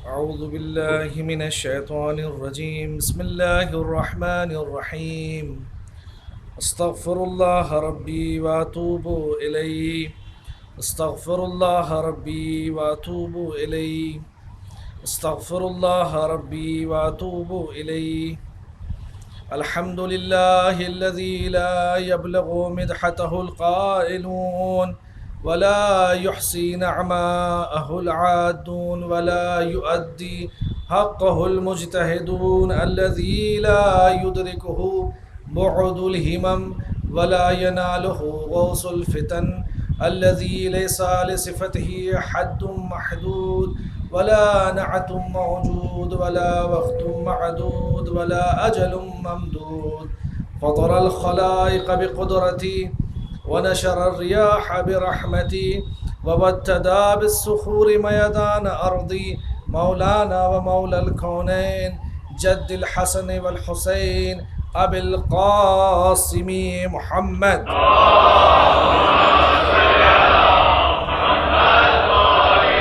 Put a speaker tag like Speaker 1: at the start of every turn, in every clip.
Speaker 1: أعوذ بالله من الشيطان الرجيم. بسم الله الرحمن الرحيم. استغفر الله ربي وأتوب إليه. استغفر الله ربي وأتوب إليه. استغفر الله ربي وأتوب إليه. الحمد لله الذي لا يبلغ مدحته القائلون ولا يحصي نعماءه العادون ولا يؤدي حقه المجتهدون الذي لا يدركه بعد الهمم ولا يناله غوص الفتن الذي ليس لصفته حد محدود ولا نعت موجود ولا وقت معدود ولا أجل ممدود. فطر الخلائق بقدرتي ونشر الرياح برحمتي وابتدى بالصخور ميدان أرضي مولانا ومولى الكونين جد الحسن والحسين أبي القاسم محمد.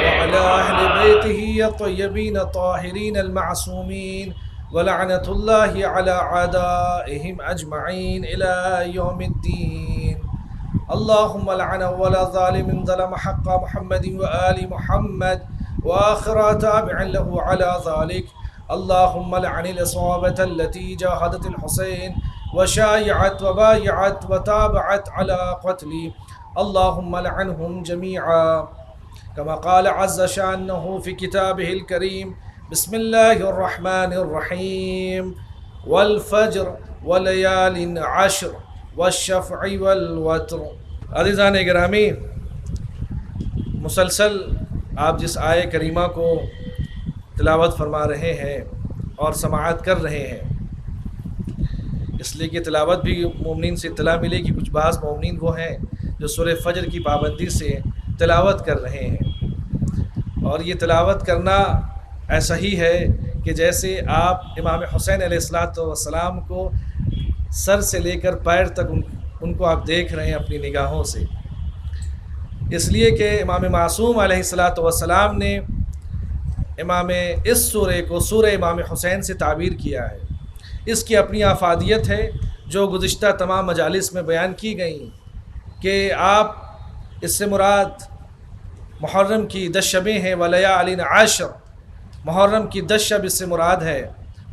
Speaker 1: وعلى أهل بيته الطيبين الطاهرين المعصومين ولعنة الله على أعدائهم أجمعين إلى يوم الدين. اللهم لعن أول ظالم ظلم حق محمد وآل محمد وآخر تابع له على ذلك. اللهم لعن الإصابة التي جاهدت الحسين وشايعت وبايعت وتابعت على قتلي. اللهم لعنهم جميعا كما قال عز شأنه في كتابه الكريم. بسم الله الرحمن الرحيم. والفجر وليال عشر والشفع والوتر. عزیزان گرامی، مسلسل آپ جس آیے کریمہ کو تلاوت فرما رہے ہیں اور سماعت کر رہے ہیں، اس لیے کہ تلاوت بھی مومنین سے اطلاع ملے کہ کچھ بعض مومنین وہ ہیں جو سورہ فجر کی پابندی سے تلاوت کر رہے ہیں، اور یہ تلاوت کرنا ایسا ہی ہے کہ جیسے آپ امام حسین علیہ السلام کو سر سے لے کر پیر تک ان کو آپ دیکھ رہے ہیں اپنی نگاہوں سے، اس لیے کہ امام معصوم علیہ السلام نے اس سورہ کو سورہ امام حسین سے تعبیر کیا ہے۔ اس کی اپنی افادیت ہے جو گزشتہ تمام مجالس میں بیان کی گئیں کہ آپ اس سے مراد محرم کی 10 شبیں ہیں، ولیال عشر، محرم کی 10 شب اس سے مراد ہے۔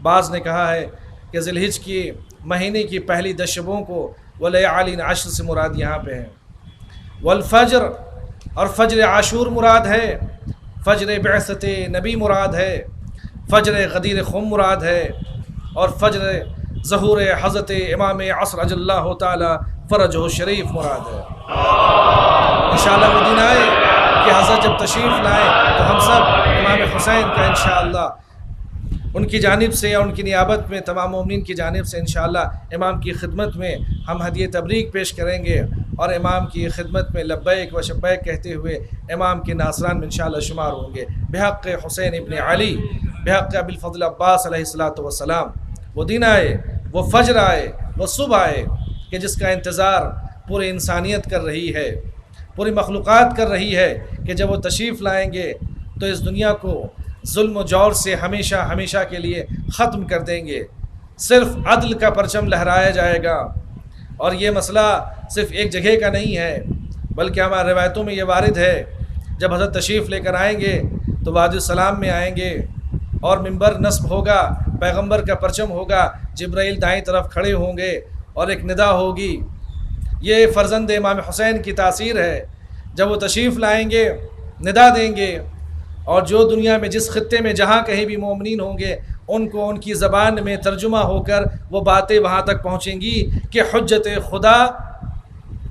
Speaker 1: بعض نے کہا ہے کہ ذی الحجہ کی مہینے کی پہلی 10 شبوں کو ولیال عشر سے مراد یہاں پہ ہے۔ والفجر، اور فجر عاشور مراد ہے، فجر بعثت نبی مراد ہے، فجر غدیر خم مراد ہے، اور فجر ظہور حضرت امام عصر عجل اللہ تعالی فرجہ شریف مراد ہے۔ انشاءاللہ وہ دن آئے کہ حضرت جب تشریف لائیں تو ہم سب امام حسین کا انشاءاللہ ان کی جانب سے یا ان کی نیابت میں تمام مومنین کی جانب سے انشاءاللہ امام کی خدمت میں ہم ہدیہ تبریک پیش کریں گے، اور امام کی خدمت میں لبیک و شبیک کہتے ہوئے امام کے ناصران میں انشاءاللہ شمار ہوں گے، بحق حسین ابن علی، بحق ابی الفضل عباس علیہ السلام۔ وہ دن آئے، وہ فجر آئے، وہ صبح آئے کہ جس کا انتظار پوری انسانیت کر رہی ہے، پوری مخلوقات کر رہی ہے، کہ جب وہ تشریف لائیں گے تو اس دنیا کو ظلم و جور سے ہمیشہ ہمیشہ کے لیے ختم کر دیں گے، صرف عدل کا پرچم لہرایا جائے گا۔ اور یہ مسئلہ صرف ایک جگہ کا نہیں ہے، بلکہ ہمارے روایتوں میں یہ وارد ہے، جب حضرت تشریف لے کر آئیں گے تو وادی السلام میں آئیں گے اور منبر نصب ہوگا، پیغمبر کا پرچم ہوگا، جبرائیل دائیں طرف کھڑے ہوں گے اور ایک ندا ہوگی۔ یہ فرزند امام حسین کی تاثیر ہے، جب وہ تشریف لائیں گے ندا دیں گے، اور جو دنیا میں جس خطے میں جہاں کہیں بھی مومنین ہوں گے ان کو ان کی زبان میں ترجمہ ہو کر وہ باتیں وہاں تک پہنچیں گی کہ حجت خدا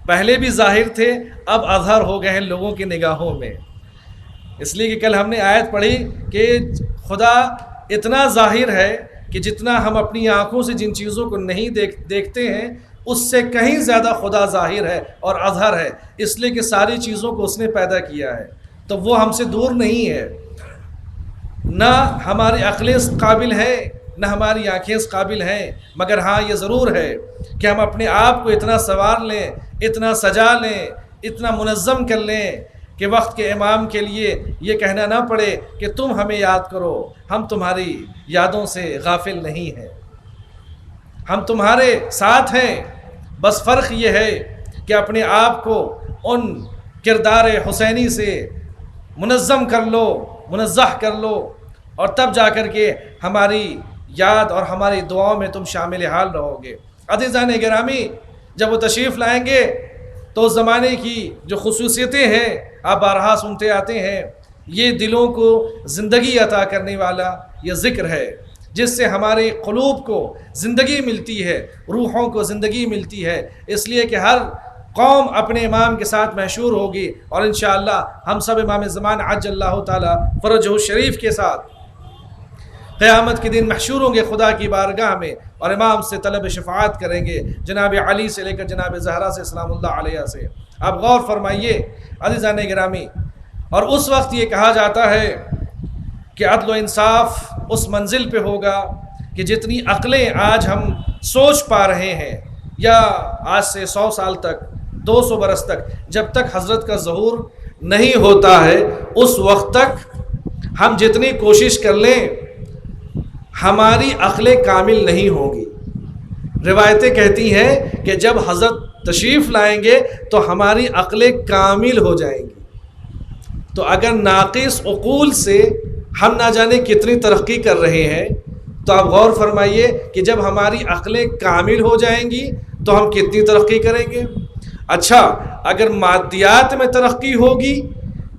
Speaker 1: پہلے بھی ظاہر تھے، اب اظہر ہو گئے ہیں لوگوں کی نگاہوں میں۔ اس لیے کہ کل ہم نے آیت پڑھی کہ خدا اتنا ظاہر ہے کہ جتنا ہم اپنی آنکھوں سے جن چیزوں کو نہیں دیکھتے ہیں اس سے کہیں زیادہ خدا ظاہر ہے اور اظہر ہے، اس لیے کہ ساری چیزوں کو اس نے پیدا کیا ہے، تو وہ ہم سے دور نہیں ہے۔ نہ ہماری عقلیں اس قابل ہیں، نہ ہماری آنکھیں اس قابل ہیں، مگر ہاں یہ ضرور ہے کہ ہم اپنے آپ کو اتنا سنوار لیں، اتنا سجا لیں، اتنا منظم کر لیں کہ وقت کے امام کے لیے یہ کہنا نہ پڑے کہ تم ہمیں یاد کرو، ہم تمہاری یادوں سے غافل نہیں ہیں، ہم تمہارے ساتھ ہیں، بس فرق یہ ہے کہ اپنے آپ کو ان کردار حسینی سے منظم کر لو، منزہ کر لو، اور تب جا کر کے ہماری یاد اور ہماری دعاؤں میں تم شامل حال رہو گے۔ عزیزان گرامی، جب وہ تشریف لائیں گے تو اس زمانے کی جو خصوصیتیں ہیں آپ بارہا سنتے آتے ہیں، یہ دلوں کو زندگی عطا کرنے والا یہ ذکر ہے، جس سے ہمارے قلوب کو زندگی ملتی ہے، روحوں کو زندگی ملتی ہے، اس لیے کہ ہر قوم اپنے امام کے ساتھ محشور ہوگی، اور انشاءاللہ ہم سب امام زمان عجل اللہ تعالی فرجہ الشریف کے ساتھ قیامت کے دن محشور ہوں گے خدا کی بارگاہ میں، اور امام سے طلب شفاعت کریں گے، جناب علی سے لے کر جناب زہرا سے سلام اللہ علیہ سے۔ اب غور فرمائیے عزیزان گرامی، اور اس وقت یہ کہا جاتا ہے کہ عدل و انصاف اس منزل پہ ہوگا کہ جتنی عقلیں آج ہم سوچ پا رہے ہیں، یا آج سے 100 سال تک، 200 برس تک، جب تک حضرت کا ظہور نہیں ہوتا ہے اس وقت تک ہم جتنی کوشش کر لیں ہماری عقلیں کامل نہیں ہوں گی۔ روایتیں کہتی ہیں کہ جب حضرت تشریف لائیں گے تو ہماری عقلیں کامل ہو جائیں گی۔ تو اگر ناقص عقول سے ہم نہ جانے کتنی ترقی کر رہے ہیں، تو آپ غور فرمائیے کہ جب ہماری عقلیں کامل ہو جائیں گی تو ہم کتنی ترقی کریں گے۔ اچھا، اگر مادیات میں ترقی ہوگی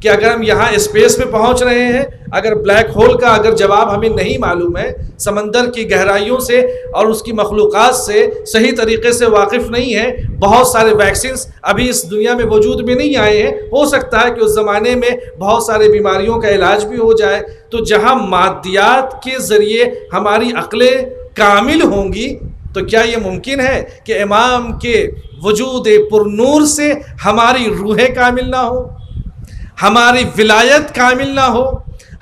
Speaker 1: کہ اگر ہم یہاں اسپیس میں پہنچ رہے ہیں، اگر بلیک ہول کا اگر جواب ہمیں نہیں معلوم ہے، سمندر کی گہرائیوں سے اور اس کی مخلوقات سے صحیح طریقے سے واقف نہیں ہے، بہت سارے ویکسینز ابھی اس دنیا میں وجود میں نہیں آئے ہیں، ہو سکتا ہے کہ اس زمانے میں بہت سارے بیماریوں کا علاج بھی ہو جائے، تو جہاں مادیات کے ذریعے ہماری عقلیں کامل ہوں گی، تو کیا یہ ممکن ہے کہ امام کے وجود پر نور سے ہماری روحیں کامل نہ ہو، ہماری ولایت کامل نہ ہو،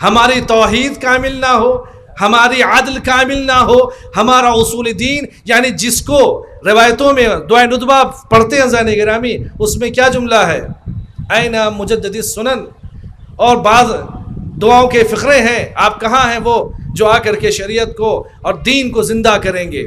Speaker 1: ہماری توحید کامل نہ ہو، ہماری عدل کامل نہ ہو، ہمارا اصول دین، یعنی جس کو روایتوں میں دعائے ندبہ پڑھتے ہیں زین گرامی، اس میں کیا جملہ ہے؟ این مجدد السنن، اور بعض دعاؤں کے فقرے ہیں، آپ کہاں ہیں وہ جو آ کر کے شریعت کو اور دین کو زندہ کریں گے؟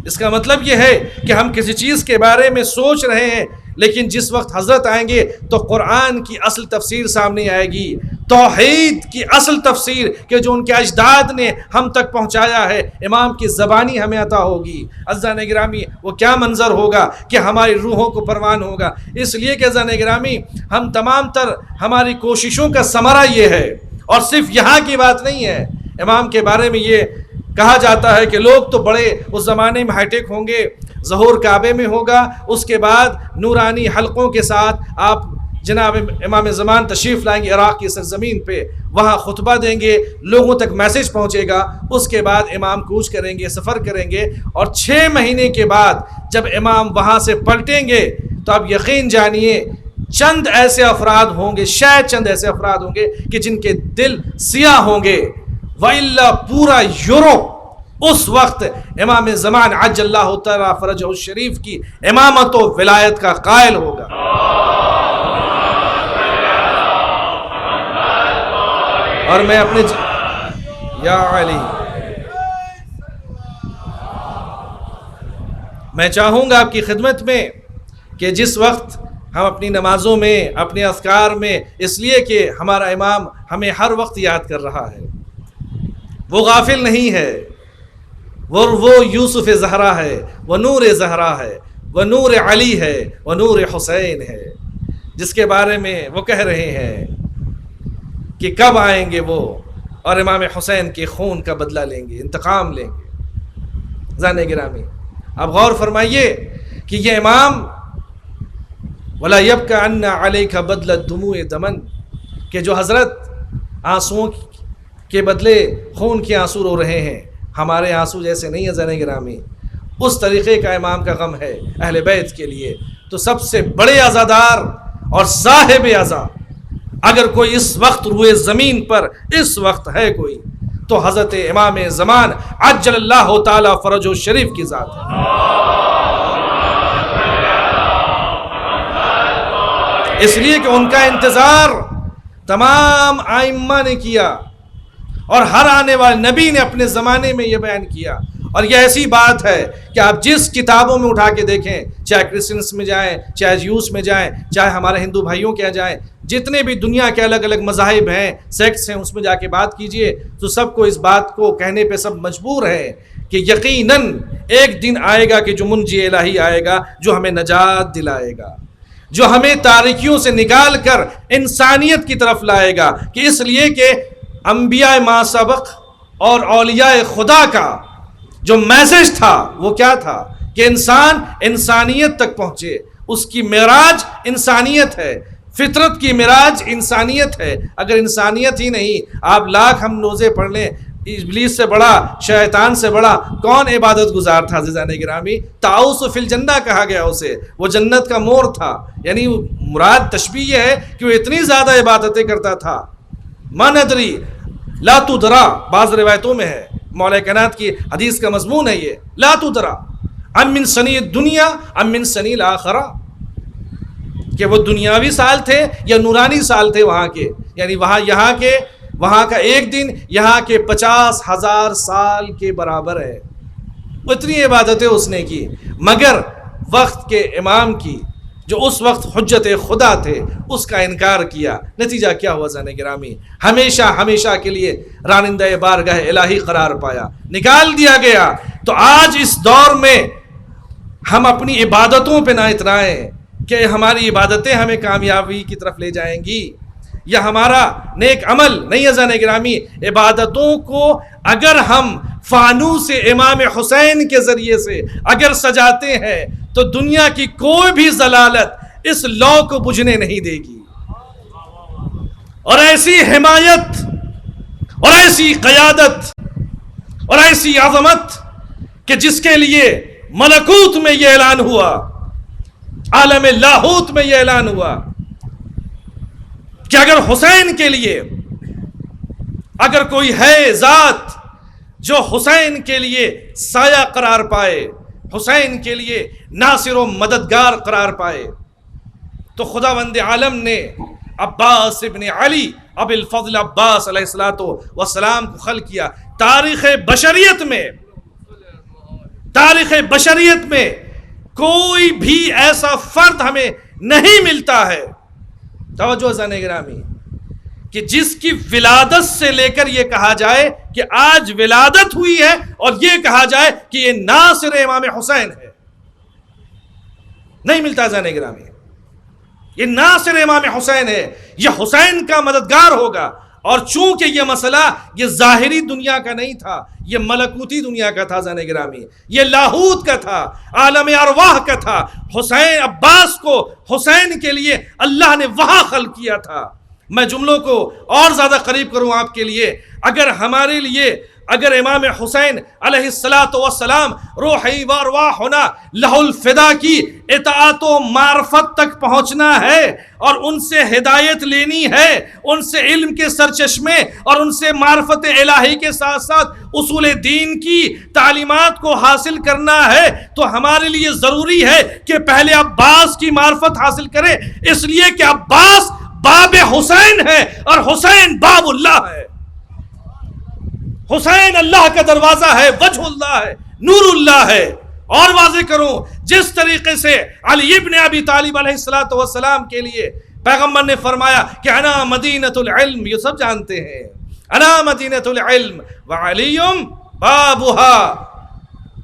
Speaker 1: اس کا مطلب یہ ہے کہ ہم کسی چیز کے بارے میں سوچ رہے ہیں، لیکن جس وقت حضرت آئیں گے تو قرآن کی اصل تفسیر سامنے آئے گی، توحید کی اصل تفسیر کہ جو ان کے اجداد نے ہم تک پہنچایا ہے، امام کی زبانی ہمیں عطا ہوگی۔ عزیزان گرامی، وہ کیا منظر ہوگا کہ ہماری روحوں کو پروان ہوگا۔ اس لیے کہ عزیزان گرامی، ہم تمام تر ہماری کوششوں کا ثمرہ یہ ہے، اور صرف یہاں کی بات نہیں ہے، امام کے بارے میں یہ کہا جاتا ہے کہ لوگ تو بڑے اس زمانے میں ہائی ٹیک ہوں گے، ظہور کعبے میں ہوگا، اس کے بعد نورانی حلقوں کے ساتھ آپ جناب امام زمان تشریف لائیں گے عراق کی سرزمین پہ، وہاں خطبہ دیں گے، لوگوں تک میسج پہنچے گا، اس کے بعد امام کوچ کریں گے، سفر کریں گے، اور 6 مہینے کے بعد جب امام وہاں سے پلٹیں گے تو آپ یقین جانیے چند ایسے افراد ہوں گے، شاید چند ایسے افراد ہوں گے کہ جن کے دل سیاہ ہوں گے، وَإِلَّا پورا یورپ اس وقت امام زمان عجل اللہ تعالی فرجہ الشریف کی امامت و ولایت کا قائل ہوگا۔ اور میں اپنے یا علی، میں چاہوں گا آپ کی خدمت میں کہ جس وقت ہم اپنی نمازوں میں، اپنے اذکار میں، اس لیے کہ ہمارا امام ہمیں ہر وقت یاد کر رہا ہے، وہ غافل نہیں ہے، وہ یوسف زہرا ہے، وہ نور زہرا ہے، وہ نور علی ہے، وہ نور حسین ہے، جس کے بارے میں وہ کہہ رہے ہیں کہ کب آئیں گے وہ اور امام حسین کے خون کا بدلہ لیں گے، انتقام لیں گے۔ زان گرامی، اب غور فرمائیے کہ یہ امام وَلَا يَبْكَ عَنَّا عَلَيْكَ بَدْلَ الدُّمُوعِ دَمًا، کہ جو حضرت آنسوؤں کے بدلے خون کے آنسو رو رہے ہیں، ہمارے آنسو جیسے نہیں ہے زان گرامی، اس طریقے کا امام کا غم ہے اہل بیت کے لیے۔ تو سب سے بڑے عزادار اور صاحب عزا اگر کوئی اس وقت روئے زمین پر اس وقت ہے کوئی، تو حضرت امام زمان عجل اللہ تعالی فرجہ الشریف کی ذات ہے۔ اس لیے کہ ان کا انتظار تمام آئمہ نے کیا اور ہر آنے والے نبی نے اپنے زمانے میں یہ بیان کیا. اور یہ ایسی بات ہے کہ آپ جس کتابوں میں اٹھا کے دیکھیں، چاہے کرسچنس میں جائیں، چاہے جیوس میں جائیں، چاہے ہمارے ہندو بھائیوں کے یہاں جائیں، جتنے بھی دنیا کے الگ الگ مذاہب ہیں، سیکٹس ہیں، اس میں جا کے بات کیجئے تو سب کو اس بات کو کہنے پہ سب مجبور ہیں کہ یقیناً ایک دن آئے گا کہ جو منجی الہی آئے گا، جو ہمیں نجات دلائے گا، جو ہمیں تاریکیوں سے نکال کر انسانیت کی طرف لائے گا. کہ اس لیے کہ انبیاء ما سبق اور اولیاء خدا کا جو میسج تھا وہ کیا تھا کہ انسان انسانیت تک پہنچے. اس کی معراج انسانیت ہے، فطرت کی معراج انسانیت ہے. اگر انسانیت ہی نہیں، آپ لاکھ ہم روزے پڑھ لیں، ابلیس سے بڑا، شیطان سے بڑا کون عبادت گزار تھا عزیزان گرامی؟ تعوس فی الجنہ کہا گیا اسے، وہ جنت کا مور تھا. یعنی مراد تشبیہ یہ ہے کہ وہ اتنی زیادہ عبادتیں کرتا تھا. ما ندری لا تدرا، بعض روایتوں میں ہے، مولا کائنات کی حدیث کا مضمون ہے یہ، لا تدرا ام من سنی الدنیا ام من سنی الاخرہ، کہ وہ دنیاوی سال تھے یا نورانی سال تھے وہاں کے. یعنی وہاں کا ایک دن یہاں کے 50,000 سال کے برابر ہے. اتنی عبادتیں اس نے کی، مگر وقت کے امام کی جو اس وقت حجت خدا تھے اس کا انکار کیا. نتیجہ کیا ہوا زن گرامی؟ ہمیشہ کے لیے رانندہ بارگاہ الہی قرار پایا، نکال دیا گیا. تو آج اس دور میں ہم اپنی عبادتوں پہ نہ اترائیں کہ ہماری عبادتیں ہمیں کامیابی کی طرف لے جائیں گی یا ہمارا نیک عمل نہیں. زن گرامی، عبادتوں کو اگر ہم فانوس امام حسین کے ذریعے سے اگر سجاتے ہیں تو دنیا کی کوئی بھی ضلالت اس لو کو بجھنے نہیں دے گی. اور ایسی حمایت اور ایسی قیادت اور ایسی عظمت کہ جس کے لیے ملکوت میں یہ اعلان ہوا، عالم لاہوت میں یہ اعلان ہوا کہ اگر حسین کے لیے اگر کوئی ہے ذات جو حسین کے لیے سایہ قرار پائے، حسین کے لیے ناصر و مددگار قرار پائے، تو خداوند عالم نے عباس ابن علی ابو الفضل عباس علیہ السلام کو خلق کیا. تاریخ بشریت میں کوئی بھی ایسا فرد ہمیں نہیں ملتا ہے، توجہ زن گرامی، کہ جس کی ولادت سے لے کر یہ کہا جائے کہ آج ولادت ہوئی ہے اور یہ کہا جائے کہ یہ ناصر امام حسین ہے. نہیں ملتا زن گرامی. یہ ناصر امام حسین ہے، یہ حسین کا مددگار ہوگا. اور چونکہ یہ مسئلہ یہ ظاہری دنیا کا نہیں تھا، یہ ملکوتی دنیا کا تھا زن گرامی، یہ لاہوت کا تھا، عالم ارواح کا تھا. حسین عباس کو حسین کے لیے اللہ نے وہاں خلق کیا تھا. میں جملوں کو اور زیادہ قریب کروں آپ کے لیے، اگر ہمارے لیے اگر امام حسین علیہ السلام روحی و ارواحنا لہ الفدا کی اطاعت و معرفت تک پہنچنا ہے اور ان سے ہدایت لینی ہے، ان سے علم کے سرچشمے اور ان سے معرفت الہی کے ساتھ ساتھ اصول دین کی تعلیمات کو حاصل کرنا ہے، تو ہمارے لیے ضروری ہے کہ پہلے عباس کی معرفت حاصل کریں، اس لیے کہ عباس باب حسین ہے اور حسین باب اللہ ہے. حسین اللہ کا دروازہ ہے، وجہ اللہ ہے، نور اللہ ہے. اور واضح کروں، جس طریقے سے علی ابن ابی طالب علیہ السلام کے لیے پیغمبر نے فرمایا کہ انا مدینۃ العلم، یہ سب جانتے ہیں، انا مدینۃ العلم وعلی بابها،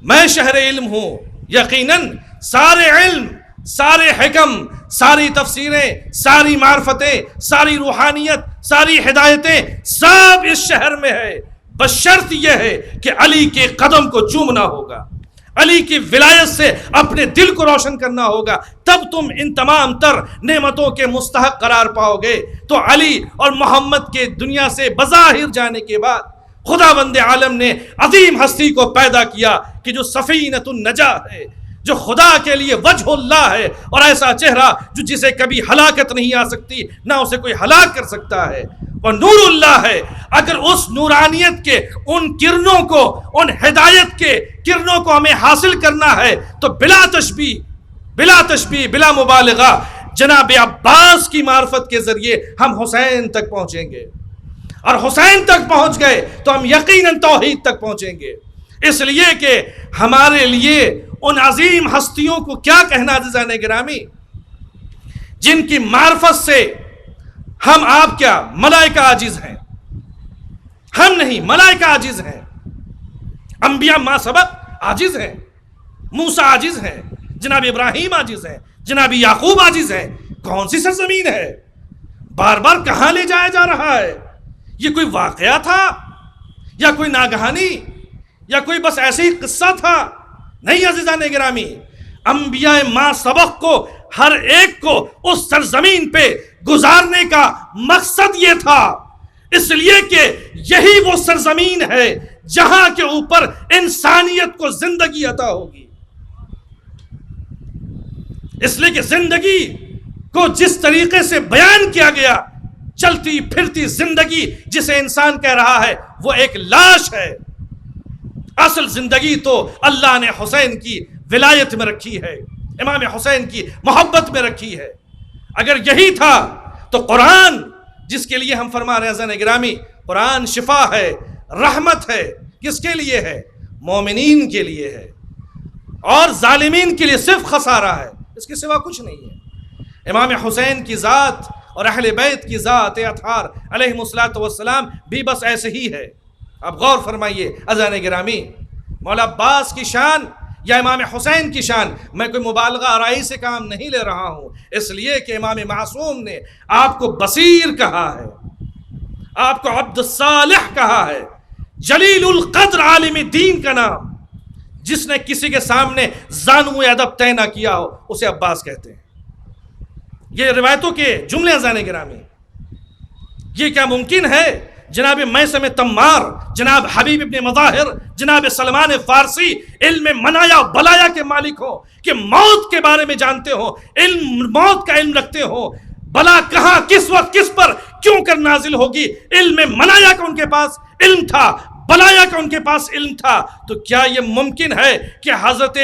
Speaker 1: میں شہر علم ہوں. یقیناً سارے علم، سارے حکم، ساری تفسیریں، ساری معرفتیں، ساری روحانیت، ساری ہدایتیں سب اس شہر میں ہے، بس شرط یہ ہے کہ علی کے قدم کو چومنا ہوگا، علی کی ولایت سے اپنے دل کو روشن کرنا ہوگا، تب تم ان تمام تر نعمتوں کے مستحق قرار پاؤ گے. تو علی اور محمد کے دنیا سے بظاہر جانے کے بعد خداوند عالم نے عظیم ہستی کو پیدا کیا کہ جو سفینۃ النجاہ ہے، جو خدا کے لیے وجہ اللہ ہے، اور ایسا چہرہ جو جسے کبھی ہلاکت نہیں آ سکتی، نہ اسے کوئی ہلاک کر سکتا ہے، اور نور اللہ ہے. اگر اس نورانیت کے ان کرنوں کو، ان ہدایت کے کرنوں کو ہمیں حاصل کرنا ہے تو بلا تشبیہ بلا مبالغہ جناب عباس کی معرفت کے ذریعے ہم حسین تک پہنچیں گے، اور حسین تک پہنچ گئے تو ہم یقیناً توحید تک پہنچیں گے۔ اس لیے کہ ہمارے لیے ان عظیم ہستیوں کو کیا کہنا عزیزان گرامی، جن کی معرفت سے ہم آپ کیا ملائکہ عاجز ہیں، ہم نہیں، ملائکہ عاجز ہیں، انبیاء ما سبق عاجز ہیں، موسیٰ عاجز ہیں، جناب ابراہیم عاجز ہیں، جناب یعقوب عاجز ہیں۔ کون سی سرزمین ہے؟ بار بار کہاں لے جایا جا رہا ہے؟ یہ کوئی واقعہ تھا یا کوئی ناگہانی یا کوئی بس ایسے ہی قصہ تھا؟ نہیں عزیزان گرامی، انبیاء ما سبق کو ہر ایک کو اس سرزمین پہ گزارنے کا مقصد یہ تھا، اس لیے کہ یہی وہ سرزمین ہے جہاں کے اوپر انسانیت کو زندگی عطا ہوگی۔ اس لیے کہ زندگی کو جس طریقے سے بیان کیا گیا، چلتی پھرتی زندگی جسے انسان کہہ رہا ہے وہ ایک لاش ہے۔ اصل زندگی تو اللہ نے حسین کی ولایت میں رکھی ہے، امام حسین کی محبت میں رکھی ہے۔ اگر یہی تھا تو قرآن، جس کے لیے ہم فرما رہے ہیں عزیزان گرامی، قرآن شفا ہے، رحمت ہے، کس کے لیے ہے؟ مومنین کے لیے ہے، اور ظالمین کے لیے صرف خسارہ ہے، اس کے سوا کچھ نہیں ہے۔ امام حسین کی ذات اور اہل بیت کی ذات اطہار علیہم الصلوۃ والسلام بھی بس ایسے ہی ہے۔ اب غور فرمائیے عزیزان گرامی، مولا عباس کی شان یا امام حسین کی شان، میں کوئی مبالغہ آرائی سے کام نہیں لے رہا ہوں، اس لیے کہ امام معصوم نے آپ کو بصیر کہا ہے، آپ کو عبد الصالح کہا ہے، جلیل القدر عالم دین کا نام، جس نے کسی کے سامنے زانو ادب طے نہ کیا ہو اسے عباس کہتے ہیں۔ یہ روایتوں کے جملے عزیزان گرامی، یہ کیا ممکن ہے جناب میثم تمار، جناب حبیب ابن مظاہر، جناب سلمان فارسی علم منایا بلایا کے مالک ہو، کہ موت کے بارے میں جانتے ہو، موت کا علم رکھتے ہو، بلا کہاں کس وقت کس پر کیوں کر نازل ہوگی، علم منایا کا ان کے پاس علم تھا، بلایا کا ان کے پاس علم تھا، تو کیا یہ ممکن ہے کہ حضرت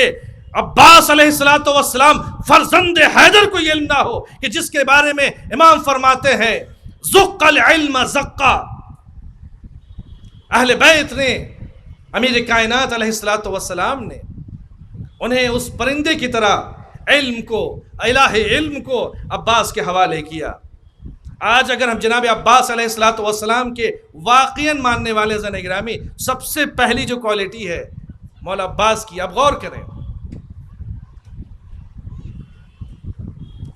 Speaker 1: عباس علیہ السلام فرزند حیدر کو یہ علم نہ ہو، کہ جس کے بارے میں امام فرماتے ہیں زق العلم زقا، اہل بیت نے، امیر کائنات علیہ السلام نے انہیں اس پرندے کی طرح علم کو، الہ علم کو عباس کے حوالے کیا۔ آج اگر ہم جناب عباس علیہ السلام کے واقعاً ماننے والے زن گرامی، سب سے پہلی جو کوالٹی ہے مولا عباس کی، اب غور کریں،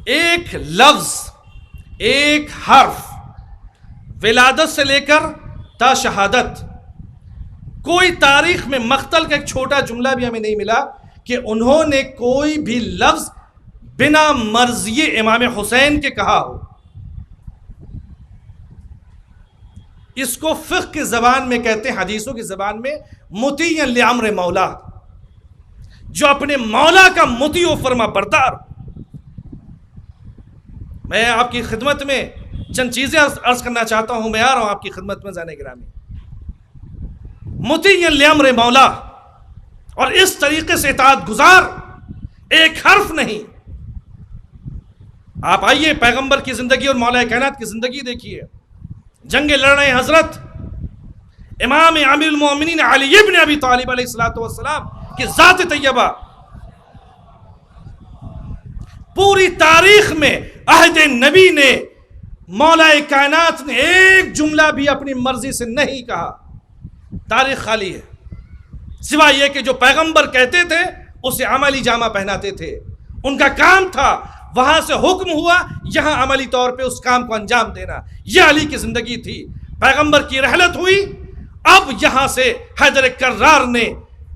Speaker 1: ایک لفظ، ایک حرف، ولادت سے لے کر تا شہادت، کوئی تاریخ میں مقتل کا ایک چھوٹا جملہ بھی ہمیں نہیں ملا کہ انہوں نے کوئی بھی لفظ بنا مرضی امام حسین کے کہا ہو۔ اس کو فقہ کی زبان میں کہتے ہیں، حدیثوں کی زبان میں مطیع لامر مولا، جو اپنے مولا کا مطیع و فرما بردار۔ میں آپ کی خدمت میں چند چیزیں عرض کرنا چاہتا ہوں، میں آ رہا ہوں آپ کی خدمت میں زانے گرامی۔ مطیع لامر مولا، اور اس طریقے سے اطاعت گزار، ایک حرف نہیں۔ آپ آئیے پیغمبر کی زندگی اور مولا کائنات کی زندگی دیکھیے، جنگ لڑ رہے حضرت امام امیر المومنین علی ابن ابی طالب علیہ السلام کی ذات طیبہ، پوری تاریخ میں عہد نبی نے، مولا کائنات نے ایک جملہ بھی اپنی مرضی سے نہیں کہا، تاریخ خالی ہے، سوائے یہ کہ جو پیغمبر کہتے تھے اسے عملی جامہ پہناتے تھے، ان کا کام تھا وہاں سے حکم ہوا یہاں عملی طور پہ اس کام کو انجام دینا، یہ علی کی زندگی تھی۔ پیغمبر کی رحلت ہوئی، اب یہاں سے حیدر کرار نے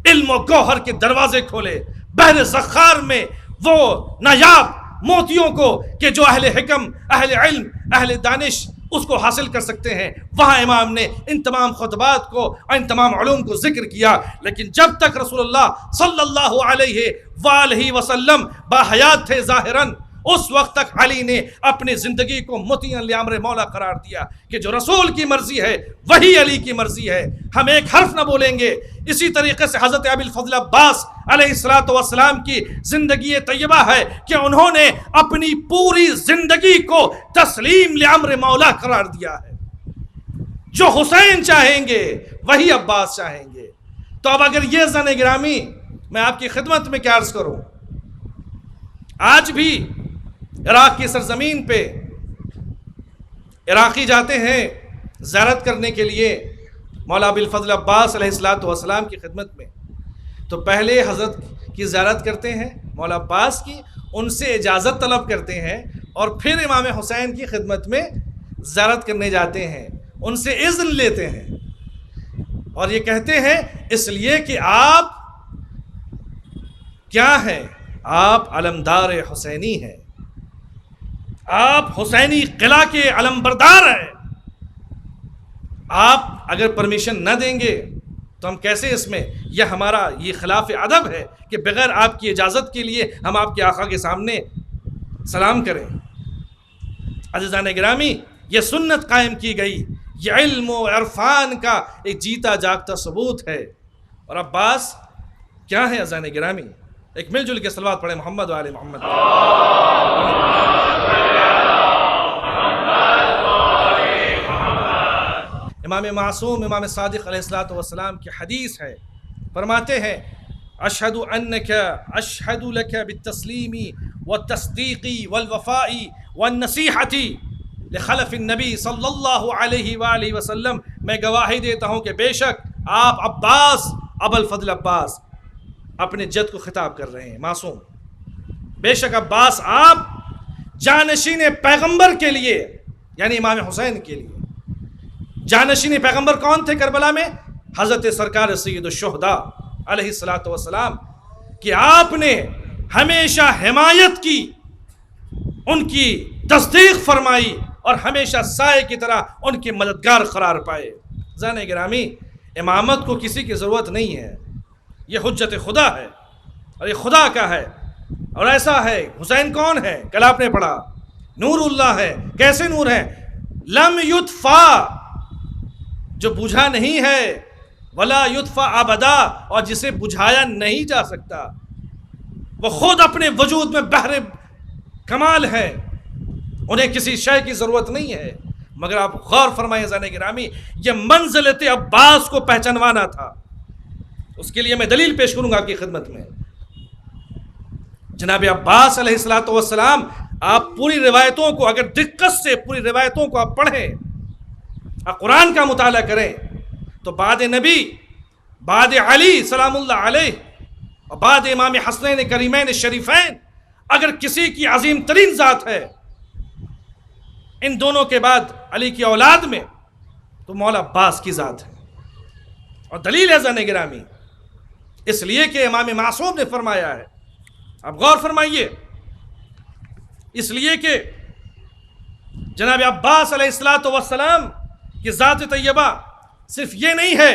Speaker 1: علم و گوہر کے دروازے کھولے، بحر زخار میں وہ نایاب موتیوں کو کہ جو اہل حکم، اہل علم، اہل دانش اس کو حاصل کر سکتے ہیں، وہاں امام نے ان تمام خطبات کو، ان تمام علوم کو ذکر کیا۔ لیکن جب تک رسول اللہ صلی اللہ علیہ وآلہ وسلم باحیات تھے ظاہراً، اس وقت تک علی نے اپنی زندگی کو مطیعا لامر مولا قرار دیا کہ جو رسول کی مرضی ہے وہی علی کی مرضی ہے، ہم ایک حرف نہ بولیں گے۔ اسی طریقے سے حضرت ابی الفضل عباس علیہ السلام کی زندگی طیبہ ہے کہ انہوں نے اپنی پوری زندگی کو تسلیم لامر مولا قرار دیا ہے۔ جو حسین چاہیں گے وہی عباس چاہیں گے۔ تو اب اگر یہ زن گرامی میں آپ کی خدمت میں کیا عرض کروں، آج بھی عراق کی سرزمین پہ عراقی جاتے ہیں زیارت کرنے کے لیے مولا ابی الفضل عباس علیہ السلام کی خدمت میں، تو پہلے حضرت کی زیارت کرتے ہیں مولا عباس کی، ان سے اجازت طلب کرتے ہیں، اور پھر امام حسین کی خدمت میں زیارت کرنے جاتے ہیں، ان سے اذن لیتے ہیں، اور یہ کہتے ہیں اس لیے کہ آپ کیا ہیں، آپ علمدار حسینی ہیں، آپ حسینی قلعہ کے علم بردار ہیں۔ آپ اگر پرمیشن نہ دیں گے تو ہم کیسے اس میں، یہ ہمارا یہ خلاف ادب ہے کہ بغیر آپ کی اجازت کے لیے ہم آپ کے آقا کے سامنے سلام کریں۔ عزیزان گرامی، یہ سنت قائم کی گئی، یہ علم و عرفان کا ایک جیتا جاگتا ثبوت ہے۔ اور عباس کیا ہے عزیزان گرامی؟ ایک مل جل کے صلوات پڑھیں محمد و آل محمد۔ امام معصوم امام صادق علیہ السلام کی حدیث ہے، فرماتے ہیں اشہد لک بالتسلیم والتصدیق والوفاء والنصیحۃ لخلف النبی صلی اللہ علیہ وآلہ وسلم، میں گواہی دیتا ہوں کہ بے شک آپ عباس ابو الفضل عباس اپنے جد کو خطاب کر رہے ہیں، معصوم، بے شک عباس آپ جانشین پیغمبر کے لیے، یعنی امام حسین کے لیے، جانشین پیغمبر کون تھے کربلا میں؟ حضرت سرکار سید الشہداء علیہ السلام، کہ آپ نے ہمیشہ حمایت کی، ان کی تصدیق فرمائی، اور ہمیشہ سائے کی طرح ان کے مددگار قرار پائے۔ زان گرامی، امامت کو کسی کی ضرورت نہیں ہے، یہ حجت خدا ہے، اور یہ خدا کا ہے۔ اور ایسا ہے، حسین کون ہے؟ کل آپ نے پڑھا، نور اللہ ہے۔ کیسے نور ہے؟ لم یطفا، جو بجھا نہیں ہے، ولا یطفا ابدا، اور جسے بجھایا نہیں جا سکتا، وہ خود اپنے وجود میں بحر کمال ہے، انہیں کسی شے کی ضرورت نہیں ہے۔ مگر آپ غور فرمائیں زان گرامی، یہ منزلت عباس کو پہچانوانا تھا۔ اس کے لیے میں دلیل پیش کروں گا آپ کی خدمت میں۔ جناب عباس علیہ السلام، آپ پوری روایتوں کو، اگر دقت سے پوری روایتوں کو آپ پڑھیں، قرآن کا مطالعہ کریں، تو بعد نبی، بعد علی سلام اللہ علیہ، اور بعد امام حسنین کریمین شریفین، اگر کسی کی عظیم ترین ذات ہے ان دونوں کے بعد علی کی اولاد میں، تو مولا عباس کی ذات ہے۔ اور دلیل ہے زان گرامی، اس لیے کہ امام معصوم نے فرمایا ہے، آپ غور فرمائیے، اس لیے کہ جناب عباس علیہ السلام کی ذات طیبہ صرف یہ نہیں ہے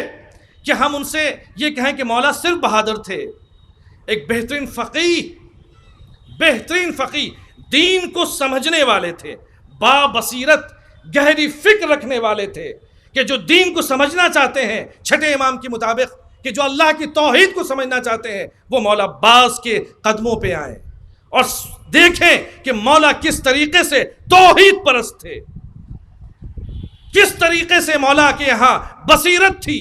Speaker 1: کہ ہم ان سے یہ کہیں کہ مولا صرف بہادر تھے، ایک بہترین فقیہ، دین کو سمجھنے والے تھے، با بصیرت، گہری فکر رکھنے والے تھے، کہ جو دین کو سمجھنا چاہتے ہیں چھٹے امام کے مطابق، کہ جو اللہ کی توحید کو سمجھنا چاہتے ہیں، وہ مولا عباس کے قدموں پہ آئیں اور دیکھیں کہ مولا کس طریقے سے توحید پرست تھے، کس طریقے سے مولا کے یہاں بصیرت تھی۔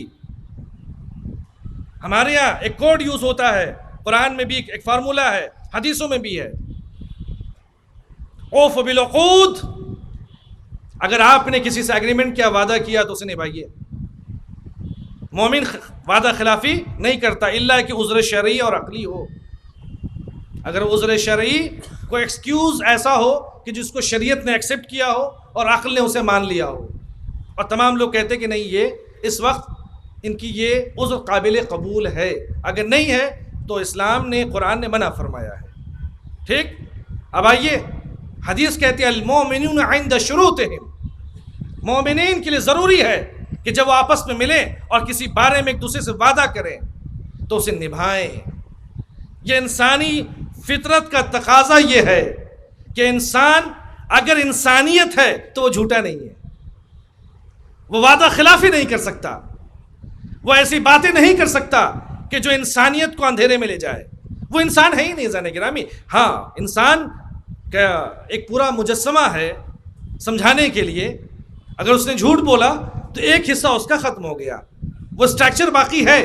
Speaker 1: ہمارے یہاں ایک کوڈ یوز ہوتا ہے، قرآن میں بھی ایک فارمولہ ہے، حدیثوں میں بھی ہے، اوف بالعقود، اگر آپ نے کسی سے ایگریمنٹ کیا، وعدہ کیا، تو اسے نبھائیے۔ مومن وعدہ خلافی نہیں کرتا الا کہ عذر شرعی اور عقلی ہو۔ اگر عذر شرعی کوئی ایکسکیوز ایسا ہو کہ جس کو شریعت نے ایکسیپٹ کیا ہو اور عقل نے اسے مان لیا ہو، اور تمام لوگ کہتے کہ نہیں، یہ اس وقت ان کی یہ عذر قابل قبول ہے، اگر نہیں ہے تو اسلام نے، قرآن نے منع فرمایا ہے۔ ٹھیک، اب آئیے، حدیث کہتے ہیں المومنون عند شروطہم، مومنین کے لیے ضروری ہے کہ جب وہ آپس میں ملیں اور کسی بارے میں ایک دوسرے سے وعدہ کریں تو اسے نبھائیں۔ یہ انسانی فطرت کا تقاضا یہ ہے کہ انسان اگر انسانیت ہے تو وہ جھوٹا نہیں ہے، وہ وعدہ خلافی نہیں کر سکتا، وہ ایسی باتیں نہیں کر سکتا کہ جو انسانیت کو اندھیرے میں لے جائے. وہ انسان ہے ہی نہیں عزیزان گرامی. ہاں انسان کا ایک پورا مجسمہ ہے سمجھانے کے لیے. اگر اس نے جھوٹ بولا تو ایک حصہ اس کا ختم ہو گیا، وہ اسٹرکچر باقی ہے.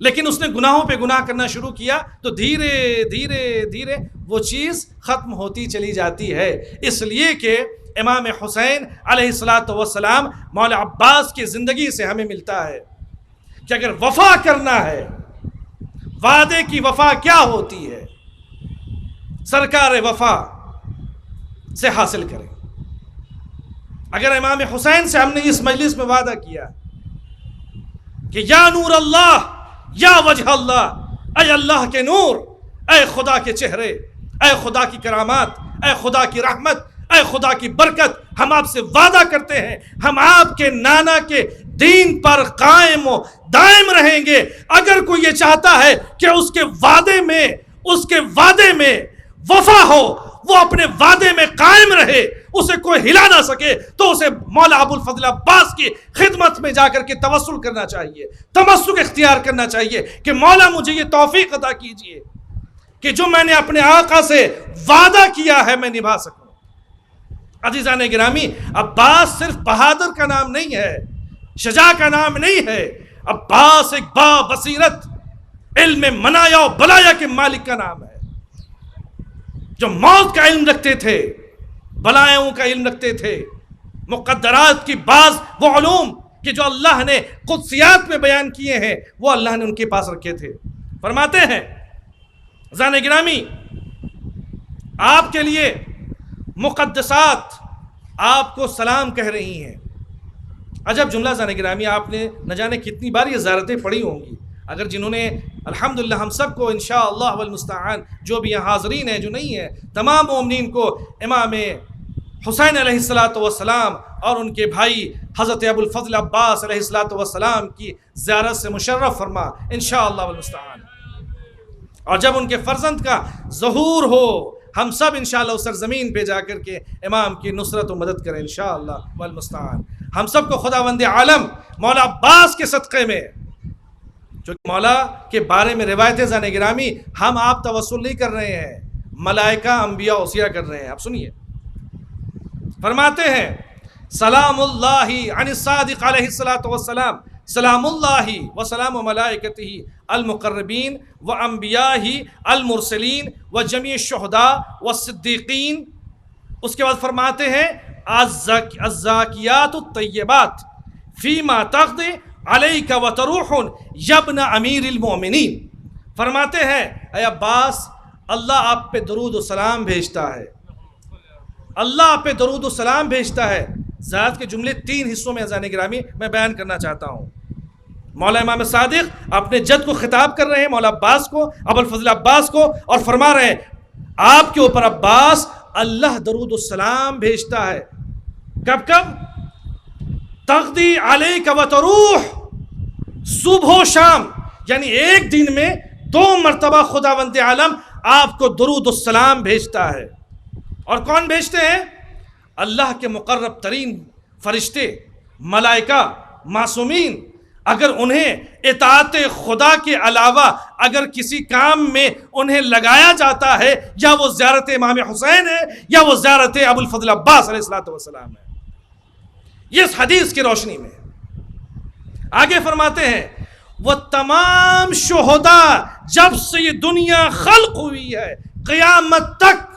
Speaker 1: لیکن اس نے گناہوں پہ گناہ کرنا شروع کیا تو دھیرے دھیرے دھیرے وہ چیز ختم ہوتی چلی جاتی ہے. اس لیے کہ امام حسین علیہ الصلاۃ والسلام مولا عباس کی زندگی سے ہمیں ملتا ہے کہ اگر وفا کرنا ہے، وعدے کی وفا کیا ہوتی ہے، سرکار وفا سے حاصل کریں. اگر امام حسین سے ہم نے اس مجلس میں وعدہ کیا کہ یا نور اللہ یا وجہ اللہ، اے اللہ کے نور، اے خدا کے چہرے، اے خدا کی کرامات، اے خدا کی رحمت، اے خدا کی برکت، ہم آپ سے وعدہ کرتے ہیں ہم آپ کے نانا کے دین پر قائم و دائم رہیں گے. اگر کوئی یہ چاہتا ہے کہ اس کے وعدے میں وفا ہو، وہ اپنے وعدے میں قائم رہے، اسے کوئی ہلا نہ سکے، تو اسے مولا ابو الفضل عباس کی خدمت میں جا کر کے توسل کرنا چاہیے، تمسک اختیار کرنا چاہیے کہ مولا مجھے یہ توفیق عطا کیجئے کہ جو میں نے اپنے آقا سے وعدہ کیا ہے میں نبھا سکوں. عزیزان گرامی، عباس صرف بہادر کا نام نہیں ہے، شجاع کا نام نہیں ہے. عباس ایک با بصیرت، علم منایا و بلایا کے مالک کا نام ہے، جو موت کا علم رکھتے تھے، بلائیوں کا علم رکھتے تھے، مقدرات کی بعض وہ علوم کہ جو اللہ نے قدسیات میں بیان کیے ہیں وہ اللہ نے ان کے پاس رکھے تھے. فرماتے ہیں عزیزان گرامی، آپ کے لیے مقدسات آپ کو سلام کہہ رہی ہیں. عجب جملہ عزیزان گرامی، آپ نے نہ جانے کتنی بار یہ زیارتیں پڑھی ہوں گی. اگر جنہوں نے الحمدللہ ہم سب کو انشاءاللہ والمستعان، جو بھی یہاں حاضرین ہیں جو نہیں ہیں، تمام مومنین کو امام حسین علیہ الصلاۃ والسلام اور ان کے بھائی حضرت ابو الفضل عباس علیہ الصلاۃ والسلام کی زیارت سے مشرف فرما انشاءاللہ والمستعان. اور جب ان کے فرزند کا ظہور ہو ہم سب انشاءاللہ اس سرزمین پہ جا کر کے امام کی نصرت و مدد کریں انشاءاللہ والمستعان. ہم سب کو خداوند عالم مولا عباس کے صدقے میں، جو مولا کے بارے میں روایتیں زانے گرامی ہم آپ توسل نہیں کر رہے ہیں، ملائکہ انبیاء اوصیہ کر رہے ہیں. آپ سنیے، فرماتے ہیں سلام اللہ عن الصادق علیہ الصلاۃ والسلام، سلام اللہ و سلام ملائکتہ المقربین و انبیاءہ المرسلین و جمیع الشہداء والصدیقین. اس کے بعد فرماتے ہیں الزاکیات الطیبات فیما تقضی علیک و تروح یبن امیر المومنین. فرماتے ہیں اے عباس، اللہ آپ پہ درود و سلام بھیجتا ہے، اللہ آپ پہ درود و سلام بھیجتا ہے. ذات کے جملے 3 حصوں میں عزیزان گرامی میں بیان کرنا چاہتا ہوں. مولا امام صادق اپنے جد کو خطاب کر رہے ہیں، مولا عباس کو، ابو الفضل عباس کو، اور فرما رہے ہیں آپ کے اوپر عباس اللہ درود و سلام بھیجتا ہے. کب کب؟ تقضی علیک و تروح، صبح و شام، یعنی ایک دن میں 2 مرتبہ خداوند عالم آپ کو درود السلام بھیجتا ہے. اور کون بھیجتے ہیں؟ اللہ کے مقرب ترین فرشتے، ملائکہ، معصومین. اگر انہیں اطاعت خدا کے علاوہ اگر کسی کام میں انہیں لگایا جاتا ہے، یا وہ زیارت امام حسین ہے یا وہ زیارت ابو الفضل عباس علیہ الصلوۃ والسلام ہے. یہ اس حدیث کی روشنی میں آگے فرماتے ہیں وہ تمام شہداء جب سے یہ دنیا خلق ہوئی ہے قیامت تک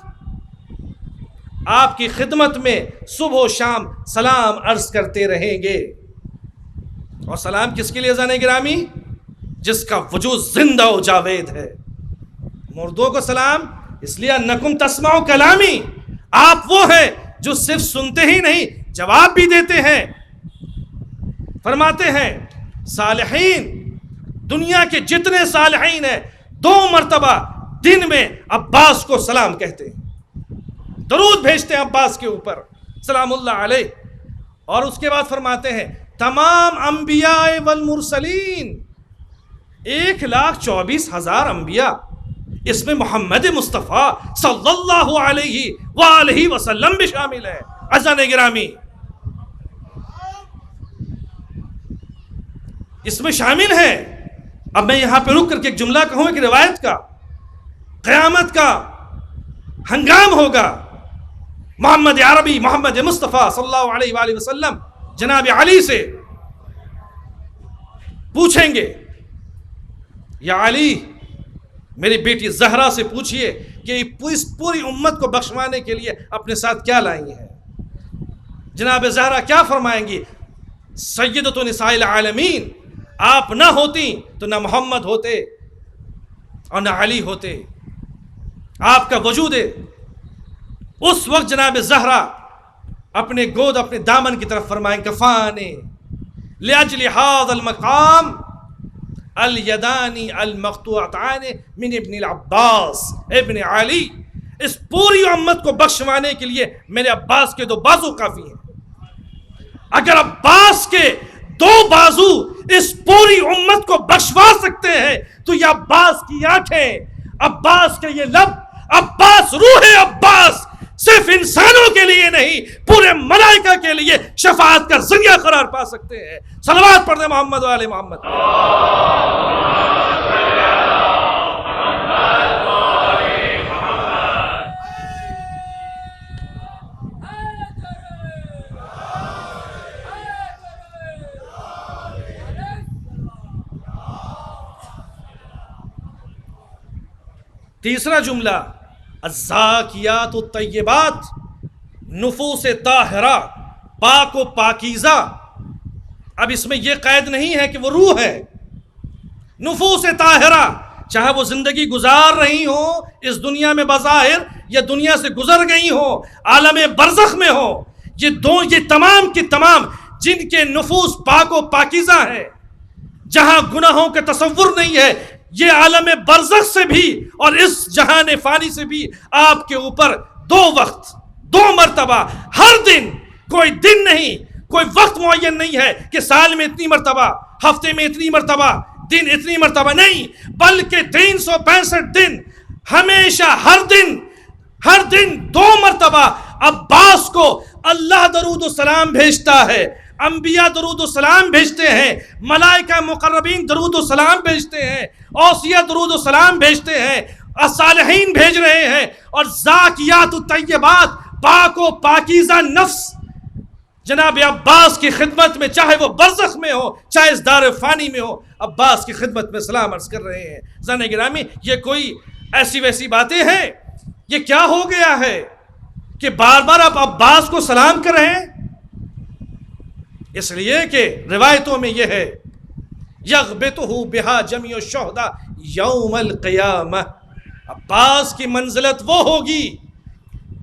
Speaker 1: آپ کی خدمت میں صبح و شام سلام عرض کرتے رہیں گے. اور سلام کس کے لیے عزیزان گرامی؟ جس کا وجود زندہ و جاوید ہے. مردوں کو سلام اس لیے انکم تسمعوا کلامی، آپ وہ ہیں جو صرف سنتے ہی نہیں جواب بھی دیتے ہیں. فرماتے ہیں صالحین، دنیا کے جتنے صالحین ہیں 2 مرتبہ دن میں عباس کو سلام کہتے ہیں، درود بھیجتے ہیں عباس کے اوپر سلام اللہ علیہ. اور اس کے بعد فرماتے ہیں تمام انبیاء والمرسلین، 1,24,000 انبیاء، اس میں محمد مصطفیٰ صلی اللہ علیہ وآلہ وسلم بھی شامل ہے. عزیزان گرامی، اس میں شامل ہے. اب میں یہاں پہ رک کر کے ایک جملہ کہوں کہ روایت کا، قیامت کا ہنگام ہوگا. محمد عربی، محمد مصطفیٰ صلی اللہ علیہ وآلہ وسلم جناب علی سے پوچھیں گے، یا علی میری بیٹی زہرا سے پوچھئے کہ اس پوری امت کو بخشوانے کے لیے اپنے ساتھ کیا لائی ہیں. جناب زہرا کیا فرمائیں گی؟ سیدۃ نساء العالمین، آپ نہ ہوتی تو نہ محمد ہوتے اور نہ علی ہوتے. آپ کا وجود ہے. اس وقت جناب زہرا اپنے گود، اپنے دامن کی طرف فرمائیں، کفانے لاجل هذا المقام الیدانی المقطوعتان من ابن العباس ابن علی. اس پوری امت کو بخشوانے کے لیے میرے عباس کے 2 بازو کافی ہیں. اگر عباس کے 2 بازو اس پوری امت کو بخشوا سکتے ہیں تو یہ عباس کی آنکھیں، عباس کے یہ لب، عباس، روح عباس صرف انسانوں کے لیے نہیں، پورے ملائکہ کے لیے شفاعت کا ذریعہ قرار پا سکتے ہیں. صلوات پڑھ دیں محمد و آل محمد. تیسرا جملہ، الزاکیات الطیبات، نفوس طاہرہ، پاک و پاکیزہ. اب اس میں یہ قید نہیں ہے کہ وہ روح ہے. نفوس طاہرہ، چاہے وہ زندگی گزار رہی ہوں اس دنیا میں بظاہر، یا دنیا سے گزر گئی ہوں عالم برزخ میں ہو، یہ تمام کی تمام جن کے نفوس پاک و پاکیزہ ہیں، جہاں گناہوں کا تصور نہیں ہے، یہ عالم برزخ سے بھی اور اس جہان فانی سے بھی آپ کے اوپر 2 وقت، 2 مرتبہ، ہر دن، کوئی دن نہیں، کوئی وقت معین نہیں ہے کہ سال میں اتنی مرتبہ، ہفتے میں اتنی مرتبہ، دن اتنی مرتبہ نہیں، بلکہ 365 دن، ہمیشہ ہر دن 2 مرتبہ عباس کو اللہ درود و سلام بھیجتا ہے. انبیاء درود و سلام بھیجتے ہیں، ملائکہ مقربین درود و سلام بھیجتے ہیں، اوصیاء درود و سلام بھیجتے ہیں، الصالحین بھیج رہے ہیں. اور زاکیات الطیبات، پاک و پاکیزہ نفس جناب عباس کی خدمت میں، چاہے وہ برزخ میں ہو چاہے اس دار فانی میں ہو، عباس کی خدمت میں سلام عرض کر رہے ہیں. زن گرامی، یہ کوئی ایسی ویسی باتیں ہیں؟ یہ کیا ہو گیا ہے کہ بار بار آپ عباس کو سلام کر رہے ہیں؟ اس لیے کہ روایتوں میں یہ ہے، یغبطہ بہا جمیع الشہداء یوم القیامہ. عباس کی منزلت وہ ہوگی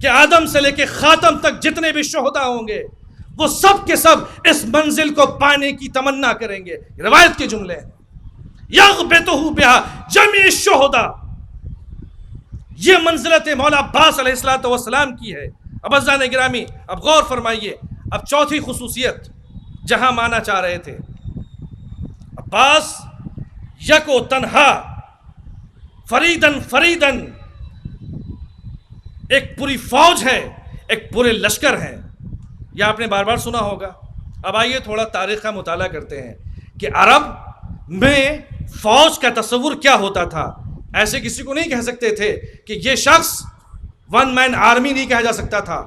Speaker 1: کہ آدم سے لے کے خاتم تک جتنے بھی شہداء ہوں گے وہ سب کے سب اس منزل کو پانے کی تمنا کریں گے. روایت کے جملے ہیں، یغبطہ بہا جمیع الشہداء. یہ منزلت مولا عباس علیہ السلام کی ہے. اب عزیزان گرامی، اب غور فرمائیے. اب چوتھی خصوصیت جہاں مانا چاہ رہے تھے، عباس یک و تنہا، فریدن، ایک پوری فوج ہے، ایک پورے لشکر ہیں. یہ آپ نے بار بار سنا ہوگا. اب آئیے تھوڑا تاریخ کا مطالعہ کرتے ہیں کہ عرب میں فوج کا تصور کیا ہوتا تھا. ایسے کسی کو نہیں کہہ سکتے تھے کہ یہ شخص 1 مین آرمی نہیں کہا جا سکتا تھا.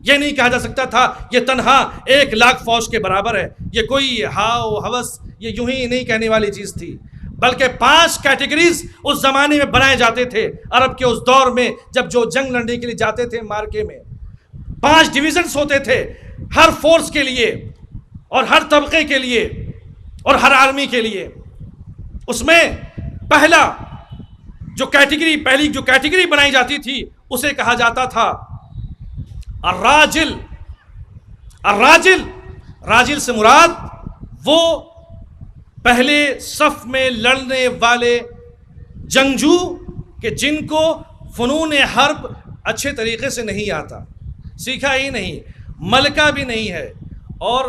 Speaker 1: یہ نہیں کہا جا سکتا تھا یہ تنہا 1 لاکھ فوج کے برابر ہے. یہ کوئی ہاؤ ہوس یہ یوں ہی نہیں کہنے والی چیز تھی، بلکہ 5 کیٹیگریز اس زمانے میں بنائے جاتے تھے. عرب کے اس دور میں جب جو جنگ لڑنے کے لیے جاتے تھے مارکے میں، 5 ڈویژنز ہوتے تھے ہر فورس کے لیے اور ہر طبقے کے لیے اور ہر آرمی کے لیے. اس میں پہلی جو کیٹیگری بنائی جاتی تھی اسے کہا جاتا تھا الراجل. راجل سے مراد وہ پہلے صف میں لڑنے والے جنگجو کہ جن کو فنون حرب اچھے طریقے سے نہیں آتا، سیکھا ہی نہیں، ملکہ بھی نہیں ہے، اور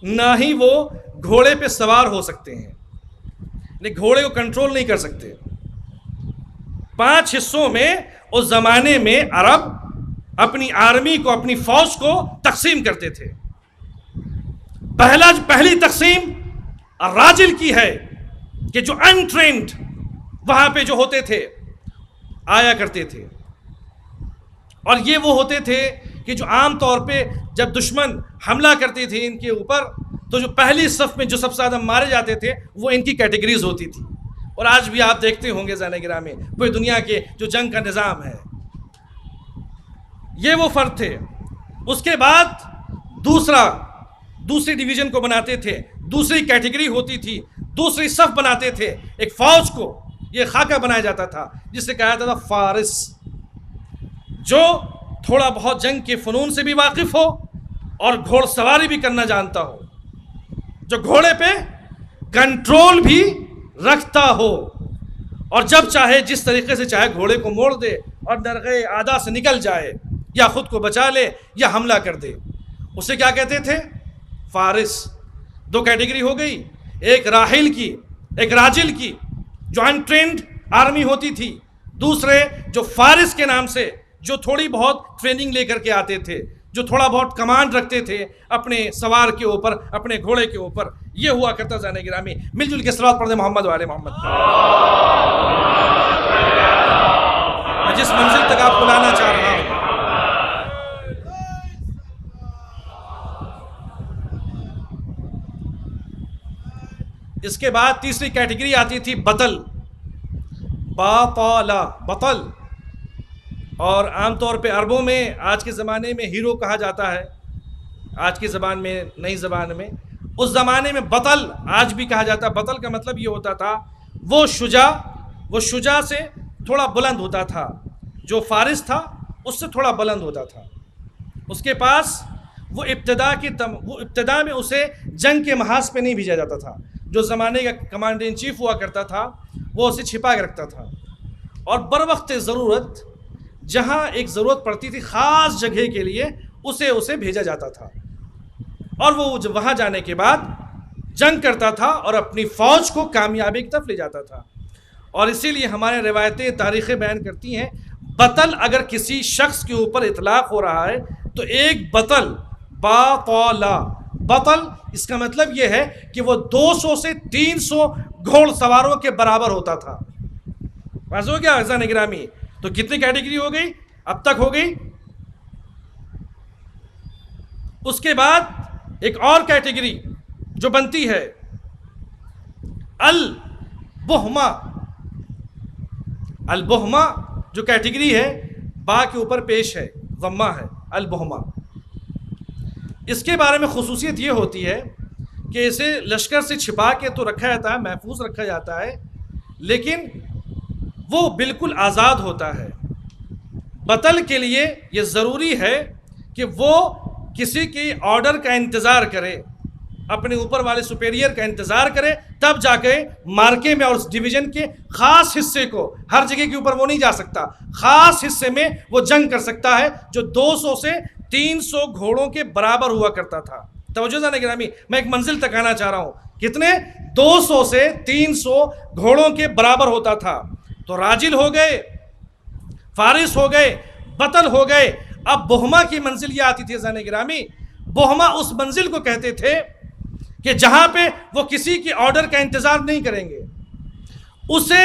Speaker 1: نہ ہی وہ گھوڑے پہ سوار ہو سکتے ہیں، گھوڑے کو کنٹرول نہیں کر سکتے. 5 حصوں میں اس زمانے میں عرب اپنی آرمی کو، اپنی فوج کو تقسیم کرتے تھے. پہلی تقسیم راجل کی ہے کہ جو انٹرینڈ وہاں پہ جو ہوتے تھے آیا کرتے تھے، اور یہ وہ ہوتے تھے کہ جو عام طور پہ جب دشمن حملہ کرتے تھے ان کے اوپر تو جو پہلی صف میں جو سب سے زیادہ مارے جاتے تھے وہ ان کی کیٹیگریز ہوتی تھی. اور آج بھی آپ دیکھتے ہوں گے زانِ گرامی پوری دنیا کے جو جنگ کا نظام ہے یہ وہ فرد تھے. اس کے بعد دوسری ڈویژن کو بناتے تھے، دوسری کیٹیگری ہوتی تھی، دوسری صف بناتے تھے. ایک فوج کو یہ خاکہ بنایا جاتا تھا جس سے کہا جاتا تھا فارس، جو تھوڑا بہت جنگ کے فنون سے بھی واقف ہو اور گھوڑ سواری بھی کرنا جانتا ہو، جو گھوڑے پہ کنٹرول بھی رکھتا ہو اور جب چاہے جس طریقے سے چاہے گھوڑے کو موڑ دے اور درگاہ اعداء سے نکل جائے یا خود کو بچا لے یا حملہ کر دے. اسے کیا کہتے تھے؟ فارس. 2 کیٹیگری ہو گئی، ایک راحل کی، ایک راجل کی جو انٹرینڈ آرمی ہوتی تھی، دوسرے جو فارس کے نام سے جو تھوڑی بہت ٹریننگ لے کر کے آتے تھے، جو تھوڑا بہت کمانڈ رکھتے تھے اپنے سوار کے اوپر، اپنے گھوڑے کے اوپر. یہ ہوا کرتا زانِ گرامی. مل جل کے صلوات پڑھ دیں محمد وعلى محمد. میں جس منزل تک آپ کو لانا چاہ رہا ہوں، اس کے بعد تیسری کیٹیگری آتی تھی بطل. بطل، اور عام طور پہ عربوں میں آج کے زمانے میں ہیرو کہا جاتا ہے، آج کی زبان میں، نئی زبان میں. اس زمانے میں بطل آج بھی کہا جاتا ہے. بطل کا مطلب یہ ہوتا تھا وہ شجاع سے تھوڑا بلند ہوتا تھا، جو فارس تھا اس سے تھوڑا بلند ہوتا تھا. اس کے پاس وہ ابتدا میں اسے جنگ کے محاذ پہ نہیں بھیجا جاتا تھا. جو زمانے کا کمانڈر ان چیف ہوا کرتا تھا وہ اسے چھپا کے رکھتا تھا، اور بروقت ضرورت جہاں ایک ضرورت پڑتی تھی خاص جگہ کے لیے اسے بھیجا جاتا تھا، اور وہ وہاں جانے کے بعد جنگ کرتا تھا اور اپنی فوج کو کامیابی کی طرف لے جاتا تھا. اور اسی لیے ہمارے روایتیں، تاریخیں بیان کرتی ہیں بطل اگر کسی شخص کے اوپر اطلاق ہو رہا ہے تو ایک بطل، بطل اس کا مطلب یہ ہے کہ وہ 200 سے 300 گھوڑ سواروں کے برابر ہوتا تھا. واضح ہو گیا عزیزان گرامی؟ تو کتنی کیٹیگری ہو گئی اب تک؟ ہو گئی. اس کے بعد ایک اور کیٹیگری جو بنتی ہے البہما جو کیٹیگری ہے با کے اوپر پیش ہے، ضمہ ہے، البہما. اس کے بارے میں خصوصیت یہ ہوتی ہے کہ اسے لشکر سے چھپا کے تو رکھا جاتا ہے، محفوظ رکھا جاتا ہے، لیکن وہ بالکل آزاد ہوتا ہے. بطل کے لیے یہ ضروری ہے کہ وہ کسی کی آرڈر کا انتظار کرے، اپنے اوپر والے سپیریئر کا انتظار کرے، تب جا کے مارکے میں اور اس ڈویژن کے خاص حصے کو، ہر جگہ کے اوپر وہ نہیں جا سکتا، خاص حصے میں وہ جنگ کر سکتا ہے جو 200 سے 300 گھوڑوں کے برابر ہوا کرتا تھا. توجہ جانے گرامی، میں ایک منزل تک آنا چاہ رہا ہوں. کتنے؟ 200 سے 300 گھوڑوں کے برابر ہوتا تھا. تو راجل ہو گئے، فارس ہو گئے، بطل ہو گئے. اب بہما کی منزل یہ آتی تھی زانے گرامی. بہما اس منزل کو کہتے تھے کہ جہاں پہ وہ کسی کی آرڈر کا انتظار نہیں کریں گے، اسے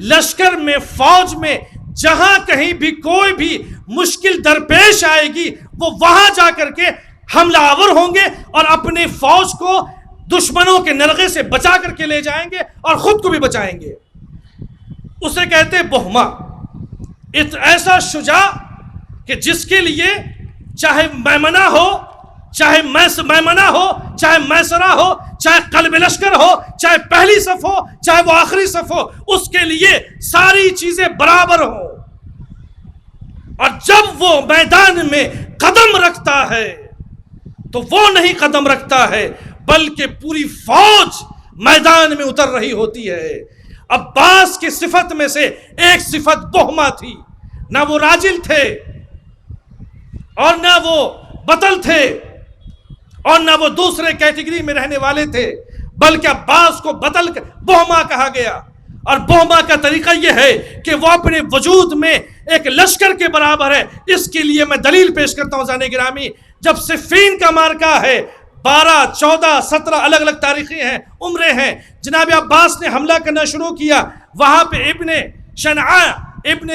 Speaker 1: لشکر میں، فوج میں جہاں کہیں بھی کوئی بھی مشکل درپیش آئے گی وہ وہاں جا کر کے حملہ آور ہوں گے اور اپنی فوج کو دشمنوں کے نرغے سے بچا کر کے لے جائیں گے اور خود کو بھی بچائیں گے. اسے کہتے بہما. ایسا شجاع کہ جس کے لیے چاہے میمنہ ہو، چاہے میمنہ ہو، چاہے میسرہ ہو، چاہے قلب لشکر ہو، چاہے پہلی صف ہو، چاہے وہ آخری صف ہو، اس کے لیے ساری چیزیں برابر ہوں. اور جب وہ میدان میں قدم رکھتا ہے تو وہ نہیں قدم رکھتا ہے بلکہ پوری فوج میدان میں اتر رہی ہوتی ہے. عباس کی صفت میں سے ایک صفت بہما تھی. نہ وہ راجل تھے اور نہ وہ بطل تھے اور نہ وہ دوسرے کیٹیگری میں رہنے والے تھے، بلکہ عباس کو بہما کہا گیا. اور بوما کا طریقہ یہ ہے کہ وہ اپنے وجود میں ایک لشکر کے برابر ہے. اس کے لیے میں دلیل پیش کرتا ہوں زان گرامی. جب صفین کا مارکہ ہے 12, 14, 17 الگ الگ تاریخیں ہیں, عمریں ہیں, جناب عباس نے حملہ کرنا شروع کیا. وہاں پہ ابن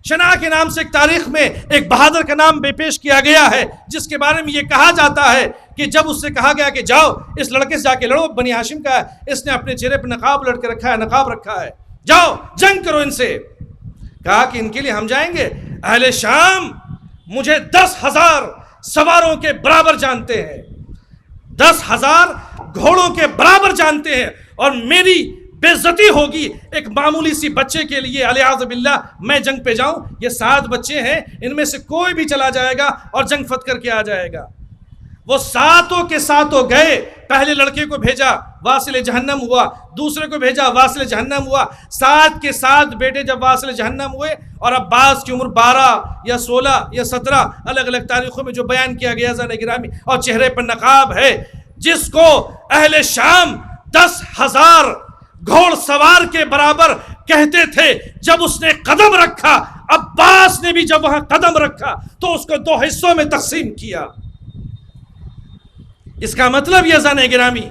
Speaker 1: شنع کے نام سے ایک تاریخ میں ایک بہادر کا نام بے پیش کیا گیا ہے, جس کے بارے میں یہ کہا جاتا ہے کہ جب اس سے کہا گیا کہ جاؤ اس لڑکے سے جا کے لڑو, بنی ہاشم کا ہے, اس نے اپنے چہرے پہ نقاب لٹ کے رکھا ہے, نقاب رکھا ہے, جاؤ جنگ کرو ان سے. کہا کہ ان کے لیے ہم جائیں گے؟ اہل شام مجھے 10,000 سواروں کے برابر جانتے ہیں, 10,000 گھوڑوں کے برابر جانتے ہیں, اور میری بے عزتی ہوگی ایک معمولی سی بچے کے لیے, الیاذ باللہ, میں جنگ پہ جاؤں. یہ 7 بچے ہیں, ان میں سے کوئی بھی چلا جائے گا اور جنگ فتح کر کے آ جائے گا. وہ 7 کے 7 گئے. پہلے لڑکے کو بھیجا, واصل جہنم ہوا. دوسرے کو بھیجا, واصل جہنم ہوا. 7 کے 7 بیٹے جب واصل جہنم ہوئے, اور عباس کی عمر 12 یا 16 یا 17 الگ الگ تاریخوں میں جو بیان کیا گیا زان گرامی, اور چہرے پر نقاب ہے, جس کو اہل شام 10,000 گھوڑ سوار کے برابر کہتے تھے. جب اس نے قدم رکھا, عباس نے بھی جب وہاں قدم رکھا, تو اس کو 2 حصوں میں تقسیم کیا. اس کا مطلب یہ زان گرامی.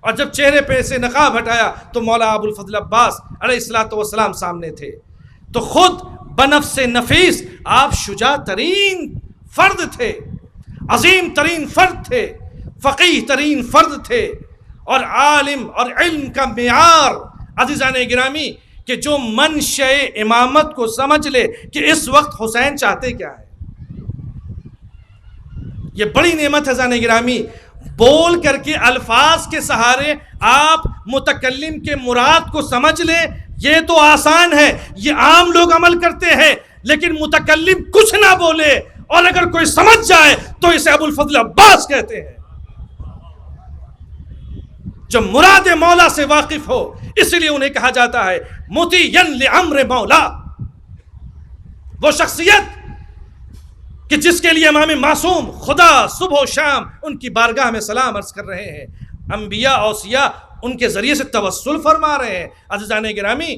Speaker 1: اور جب چہرے پہ سے نقاب ہٹایا تو مولا ابو الفضل عباس علیہ الصلوۃ والسلام سامنے تھے. تو خود بنفس نفیس آپ شجاع ترین فرد تھے, عظیم ترین فرد تھے, فقیہ ترین فرد تھے, اور عالم اور علم کا معیار. عزیزان گرامی, کہ جو منشأ امامت کو سمجھ لے کہ اس وقت حسین چاہتے کیا ہے, یہ بڑی نعمت ہے زان گرامی. بول کر کے الفاظ کے سہارے آپ متکلم کے مراد کو سمجھ لیں, یہ تو آسان ہے, یہ عام لوگ عمل کرتے ہیں. لیکن متکلم کچھ نہ بولے اور اگر کوئی سمجھ جائے تو اسے ابو الفضل عباس کہتے ہیں, جو مراد مولا سے واقف ہو. اس لیے انہیں کہا جاتا ہے مطیعن لامر مولا. وہ شخصیت کہ جس کے لیے امام معصوم خدا صبح و شام ان کی بارگاہ میں سلام عرض کر رہے ہیں, انبیاء اوصیاء ان کے ذریعے سے توسل فرما رہے ہیں. عزیزان گرامی,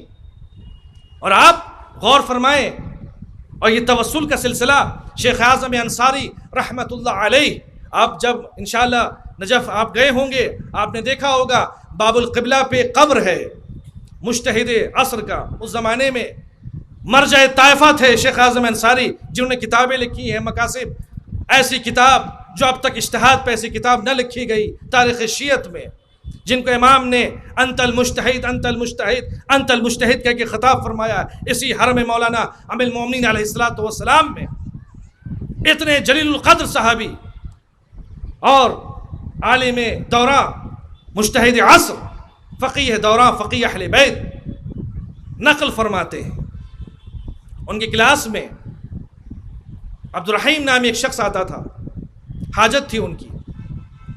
Speaker 1: اور آپ غور فرمائیں, اور یہ توسل کا سلسلہ شیخ اعظم انصاری رحمت اللہ علیہ, آپ جب انشاءاللہ نجف آپ گئے ہوں گے, آپ نے دیکھا ہوگا باب القبلہ پہ قبر ہے مجتہد عصر کا. اس زمانے میں مرجع طائفہ تھے شیخ اعظم انصاری, جنہوں نے کتابیں لکھی ہیں مقاصد. ایسی کتاب جو اب تک اجتہاد پہ ایسی کتاب نہ لکھی گئی تاریخ شیعت میں, جن کو امام نے انت المجتہد انت المجتہد انت المجتہد کہہ کے خطاب فرمایا اسی حرم مولانا ام المومنین علیہ الصلوۃ والسلام میں. اتنے جلیل القدر صحابی اور عالم دورہ, مجتہد عصر, فقیہ دورہ, فقیہ اہل بیت نقل فرماتے ہیں. ان کے کلاس میں عبد الرحیم نامی ایک شخص آتا تھا, حاجت تھی ان کی,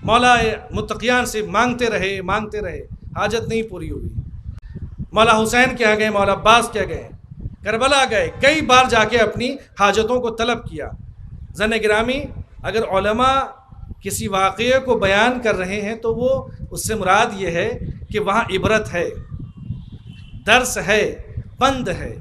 Speaker 1: مولا متقیان سے مانگتے رہے, حاجت نہیں پوری ہوئی. مولا حسین کیا گئے, مولا عباس کیا گئے, کربلا گئے, کئی بار جا کے اپنی حاجتوں کو طلب کیا. زن گرامی, اگر علماء کسی واقعے کو بیان کر رہے ہیں تو وہ اس سے مراد یہ ہے کہ وہاں عبرت ہے, درس ہے, پند ہے.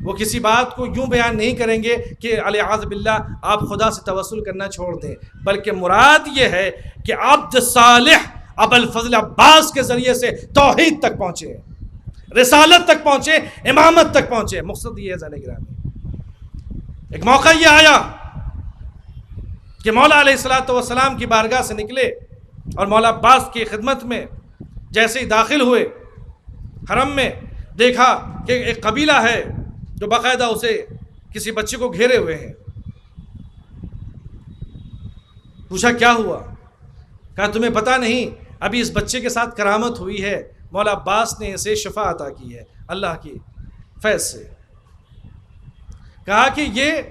Speaker 1: وہ کسی بات کو یوں بیان نہیں کریں گے کہ الیاذ باللہ آپ خدا سے توسل کرنا چھوڑ دیں, بلکہ مراد یہ ہے کہ عبد صالح ابو الفضل عباس کے ذریعے سے توحید تک پہنچے, رسالت تک پہنچے, امامت تک پہنچے. مقصد یہ ہے زن گرامی. ایک موقع یہ آیا کہ مولا علیہ الصلوۃ والسلام کی بارگاہ سے نکلے اور مولا عباس کی خدمت میں جیسے ہی داخل ہوئے حرم میں, دیکھا کہ ایک قبیلہ ہے جو باقاعدہ اسے کسی بچے کو گھیرے ہوئے ہیں. پوچھا کیا ہوا؟ کہا تمہیں پتہ نہیں, ابھی اس بچے کے ساتھ کرامت ہوئی ہے, مولا عباس نے اسے شفا عطا کی ہے اللہ کی فیض سے. کہا کہ یہ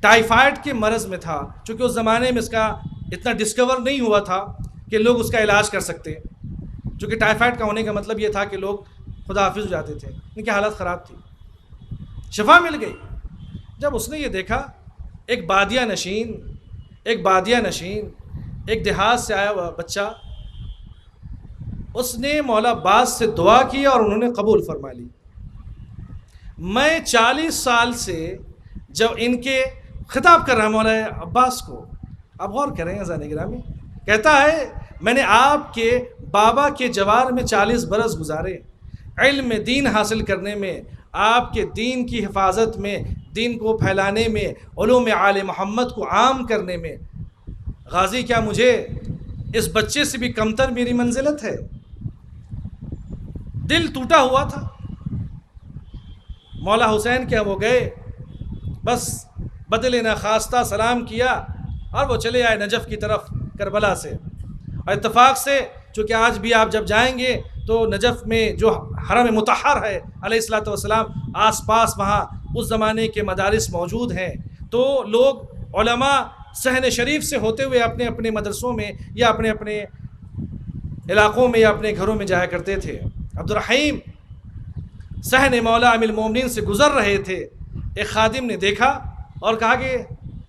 Speaker 1: ٹائیفائڈ کے مرض میں تھا, چونکہ اس زمانے میں اس کا اتنا ڈسکور نہیں ہوا تھا کہ لوگ اس کا علاج کر سکتے, چونکہ ٹائیفائڈ کا ہونے کا مطلب یہ تھا کہ لوگ خدا حافظ ہو جاتے تھے, ان کی حالت خراب تھی. شفا مل گئی. جب اس نے یہ دیکھا ایک بادیہ نشین ایک دیہات سے آیا ہوا بچہ اس نے مولا عباس سے دعا کی اور انہوں نے قبول فرما لی۔ میں 40 سال سے جب ان کے خطاب کر رہا مولا عباس کو، آپ غور کریں عزیزان گرامی، کہتا ہے میں نے آپ کے بابا کے جوار میں 40 برس گزارے، علم دین حاصل کرنے میں، آپ کے دین کی حفاظت میں، دین کو پھیلانے میں، علوم آل محمد کو عام کرنے میں، غازی کیا مجھے اس بچے سے بھی کمتر میری منزلت ہے؟ دل ٹوٹا ہوا تھا۔ مولا حسین کیا وہ گئے، بس بدلِ نخواستہ سلام کیا اور وہ چلے آئے نجف کی طرف کربلا سے۔ اور اتفاق سے چونکہ آج بھی آپ جب جائیں گے تو نجف میں جو حرم مطہر ہے علیہ الصلوۃ والسلام، آس پاس وہاں اس زمانے کے مدارس موجود ہیں، تو لوگ علماء صحن شریف سے ہوتے ہوئے اپنے اپنے مدرسوں میں یا اپنے اپنے علاقوں میں یا اپنے گھروں میں جایا کرتے تھے۔ عبدالرحیم صحن مولا امیر المومنین سے گزر رہے تھے، ایک خادم نے دیکھا اور کہا کہ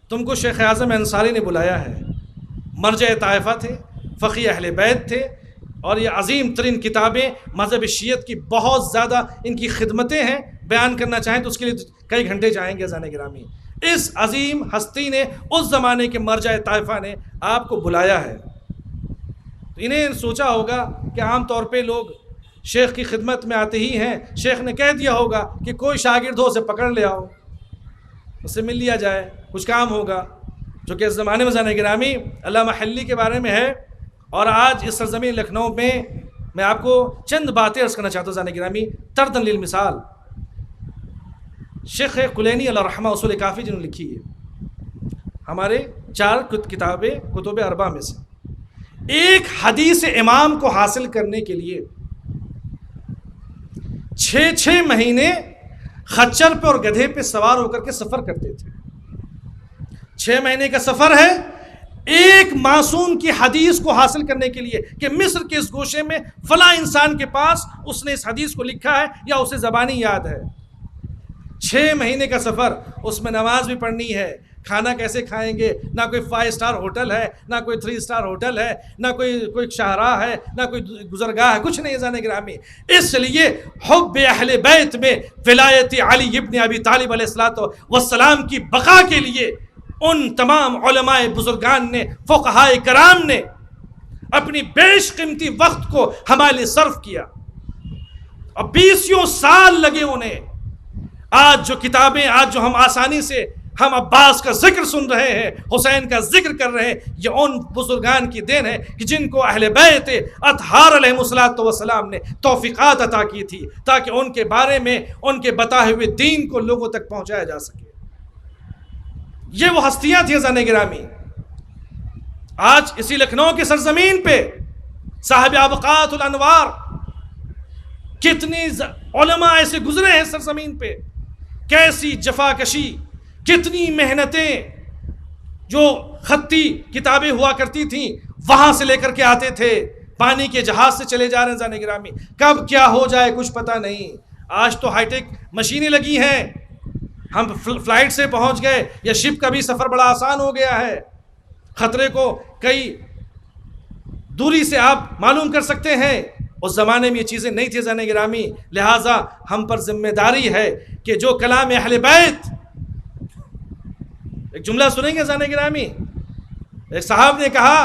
Speaker 1: تم کو شیخ اعظم انصاری نے بلایا ہے۔ مرجع طائفہ تھے، فقیہ اہل بیت تھے، اور یہ عظیم ترین کتابیں مذہب شیعت کی بہت زیادہ ان کی خدمتیں ہیں، بیان کرنا چاہیں تو اس کے لیے کئی گھنٹے جائیں گے عزیزان گرامی۔ اس عظیم ہستی نے، اس زمانے کے مرجع طائفہ نے آپ کو بلایا ہے۔ تو انہیں سوچا ہوگا کہ عام طور پہ لوگ شیخ کی خدمت میں آتے ہی ہیں، شیخ نے کہہ دیا ہوگا کہ کوئی شاگرد ہو اسے پکڑ لے آؤ، اس سے مل لیا جائے، کچھ کام ہوگا۔ جو کہ اس زمانے میں عزیزان گرامی علامہ حلی کے بارے میں ہے۔ اور آج اس سرزمین لکھنؤ میں آپ کو چند باتیں عرض کرنا چاہتا ہوں عزیزان گرامی۔ طرداً للمثال، شیخ کلینی علیہ رحمہ اصول کافی جنہوں نے لکھی ہے، ہمارے 4 کتابیں کتب اربع میں سے، ایک حدیث امام کو حاصل کرنے کے لیے 6 مہینے خچر پہ اور گدھے پہ سوار ہو کر کے سفر کرتے تھے۔ 6 مہینے کا سفر ہے ایک معصوم کی حدیث کو حاصل کرنے کے لیے کہ مصر کے اس گوشے میں فلاں انسان کے پاس اس نے اس حدیث کو لکھا ہے یا اسے زبانی یاد ہے۔ 6 مہینے کا سفر، اس میں نماز بھی پڑھنی ہے، کھانا کیسے کھائیں گے، نہ کوئی 5 اسٹار ہوٹل ہے، نہ کوئی 3 اسٹار ہوٹل ہے، نہ کوئی شاہراہ ہے، نہ کوئی گزرگاہ ہے، کچھ نہیں عزیزان گرامی۔ اس لیے حب اہل بیت میں ولایت علی ابن ابی طالب علیہ الصلوۃ والسلام کی بقا کے لیے ان تمام علماء بزرگان نے، فقہائے کرام نے اپنی بیش قیمتی وقت کو ہمارے لیے صرف کیا، اور 20 سال لگے انہیں۔ آج جو کتابیں، آج جو ہم آسانی سے ہم عباس کا ذکر سن رہے ہیں، حسین کا ذکر کر رہے ہیں، یہ ان بزرگان کی دین ہے کہ جن کو اہل بیت اطہار علیہم الصلوۃ والسلام نے توفیقات عطا کی تھی تاکہ ان کے بارے میں ان کے بتائے ہوئے دین کو لوگوں تک پہنچایا جا سکے۔ یہ وہ ہستیاں تھیں عزیزان گرامی۔ آج اسی لکھنؤ کی سرزمین پہ صاحب ابقات الانوار، کتنی علماء ایسے گزرے ہیں سرزمین پہ، کیسی جفاکشی، کتنی محنتیں، جو خطی کتابیں ہوا کرتی تھیں وہاں سے لے کر کے آتے تھے، پانی کے جہاز سے چلے جا رہے ہیں عزیزان گرامی، کب کیا ہو جائے کچھ پتہ نہیں۔ آج تو ہائی ٹیک مشینیں لگی ہیں، ہم فلائٹ سے پہنچ گئے، یا شپ کا بھی سفر بڑا آسان ہو گیا ہے، خطرے کو کئی دوری سے آپ معلوم کر سکتے ہیں۔ اس زمانے میں یہ چیزیں نہیں تھیں عزیزان گرامی، لہٰذا ہم پر ذمہ داری ہے کہ جو کلام اہل بیت، ایک جملہ سنیں گے عزیزان گرامی، ایک صاحب نے کہا،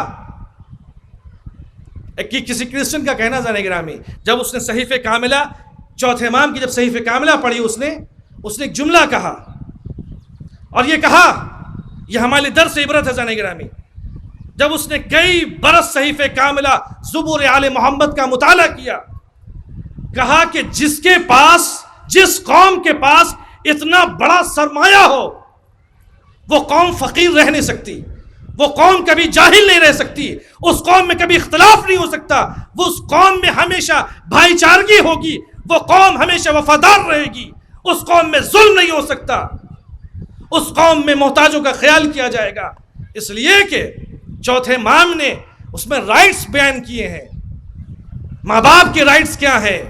Speaker 1: کسی کرسچن کا کہنا عزیزان گرامی، جب اس نے صحیفہ کاملہ، چوتھے امام کی جب صحیفہ کاملہ پڑھی، اس نے ایک جملہ کہا، اور یہ کہا، یہ ہمارے لیے درس عبرت ہے عزیزان گرامی۔ جب اس نے کئی برس صحیفہ کاملہ زبور آل محمد کا مطالعہ کیا، کہا کہ جس کے پاس، جس قوم کے پاس اتنا بڑا سرمایہ ہو، وہ قوم فقیر رہ نہیں سکتی، وہ قوم کبھی جاہل نہیں رہ سکتی، اس قوم میں کبھی اختلاف نہیں ہو سکتا، وہ اس قوم میں ہمیشہ بھائی چارگی ہوگی، وہ قوم ہمیشہ وفادار رہے گی، اس قوم میں ظلم نہیں ہو سکتا، اس قوم میں محتاجوں کا خیال کیا جائے گا۔ اس لیے کہ چوتھے امام نے اس میں رائٹس بیان کیے ہیں، ماں باپ کے رائٹس کیا ہیں،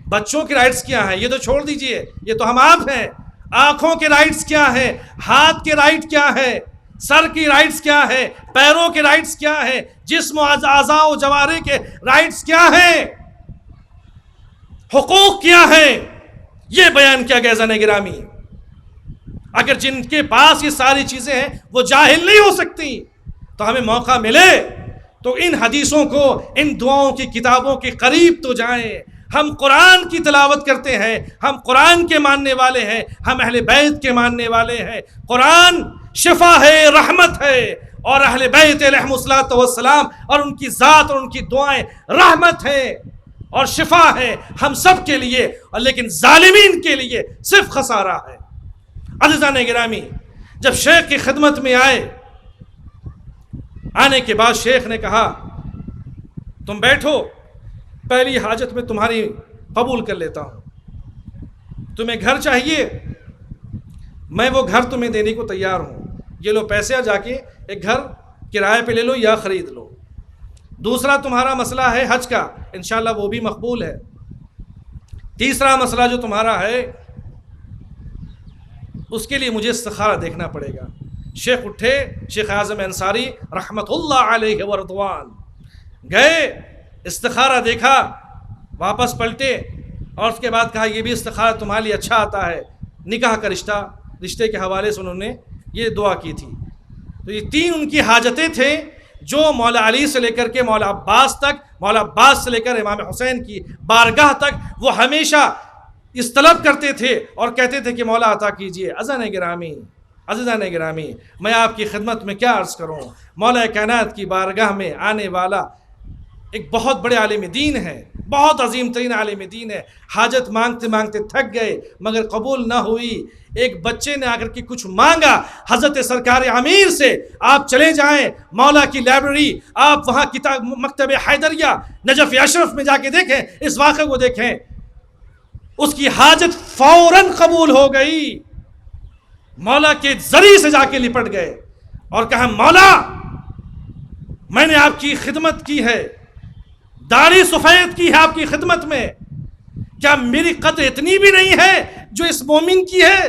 Speaker 1: بچوں کے رائٹس کیا ہیں، یہ تو چھوڑ دیجئے، یہ تو ہم آپ ہیں، آنکھوں کے رائٹس کیا ہیں، ہاتھ کے رائٹ کیا ہے، سر کی رائٹس کیا ہے، پیروں کے رائٹس کیا ہیں، جسم و اعضاء و جوارح کے رائٹس کیا ہیں، حقوق کیا ہیں یہ بیان کیا گیا زن گرامی. اگر جن کے پاس یہ ساری چیزیں ہیں وہ جاہل نہیں ہو سکتی تو ہمیں موقع ملے تو ان حدیثوں کو، ان دعاؤں کی کتابوں کے قریب تو جائیں. ہم قرآن کی تلاوت کرتے ہیں، ہم قرآن کے ماننے والے ہیں، ہم اہل بیت کے ماننے والے ہیں. قرآن شفا ہے، رحمت ہے، اور اہل بیت علیہم الصلوۃ والسلام اور ان کی ذات اور ان کی دعائیں رحمت ہے اور شفا ہے ہم سب کے لیے، اور لیکن ظالمین کے لیے صرف خسارہ ہے. عزیزان گرامی، جب شیخ کی خدمت میں آنے کے بعد شیخ نے کہا تم بیٹھو، پہلی حاجت میں تمہاری قبول کر لیتا ہوں. تمہیں گھر چاہیے، میں وہ گھر تمہیں دینے کو تیار ہوں. یہ لو پیسے، جا کے ایک گھر کرائے پہ لے لو یا خرید لو. دوسرا تمہارا مسئلہ ہے حج کا، انشاءاللہ وہ بھی مقبول ہے. تیسرا مسئلہ جو تمہارا ہے اس کے لیے مجھے استخارہ دیکھنا پڑے گا. شیخ اٹھے، شیخ اعظم انصاری رحمت اللہ علیہ ورضوان گئے، استخارہ دیکھا، واپس پلٹے اور اس کے بعد کہا یہ بھی استخارہ تمہارے لیے اچھا آتا ہے. نکاح کا رشتے کے حوالے سے انہوں نے یہ دعا کی تھی. تو یہ تین ان کی حاجتیں تھے جو مولا علی سے لے کر کے مولا عباس تک، مولا عباس سے لے کر امام حسین کی بارگاہ تک وہ ہمیشہ اس طلب کرتے تھے اور کہتے تھے کہ مولا عطا کیجئے. عزیزان گرامی، میں آپ کی خدمت میں کیا عرض کروں. مولا کائنات کی بارگاہ میں آنے والا ایک بہت بڑے عالم دین ہے، بہت عظیم ترین عالم دین ہے. حاجت مانگتے مانگتے تھک گئے مگر قبول نہ ہوئی. ایک بچے نے آ کر کے کچھ مانگا حضرت سرکار امیر سے، آپ چلے جائیں مولا کی لائبریری، آپ وہاں کتاب مکتب حیدریہ نجف اشرف میں جا کے دیکھیں، اس واقعے کو دیکھیں. اس کی حاجت فوراً قبول ہو گئی. مولا کے ذریعے سے جا کے لپٹ گئے اور کہا مولا میں نے آپ کی خدمت کی ہے، داڑھی سفید کی ہے آپ کی خدمت میں، کیا میری قدر اتنی بھی نہیں ہے جو اس مومن کی ہے؟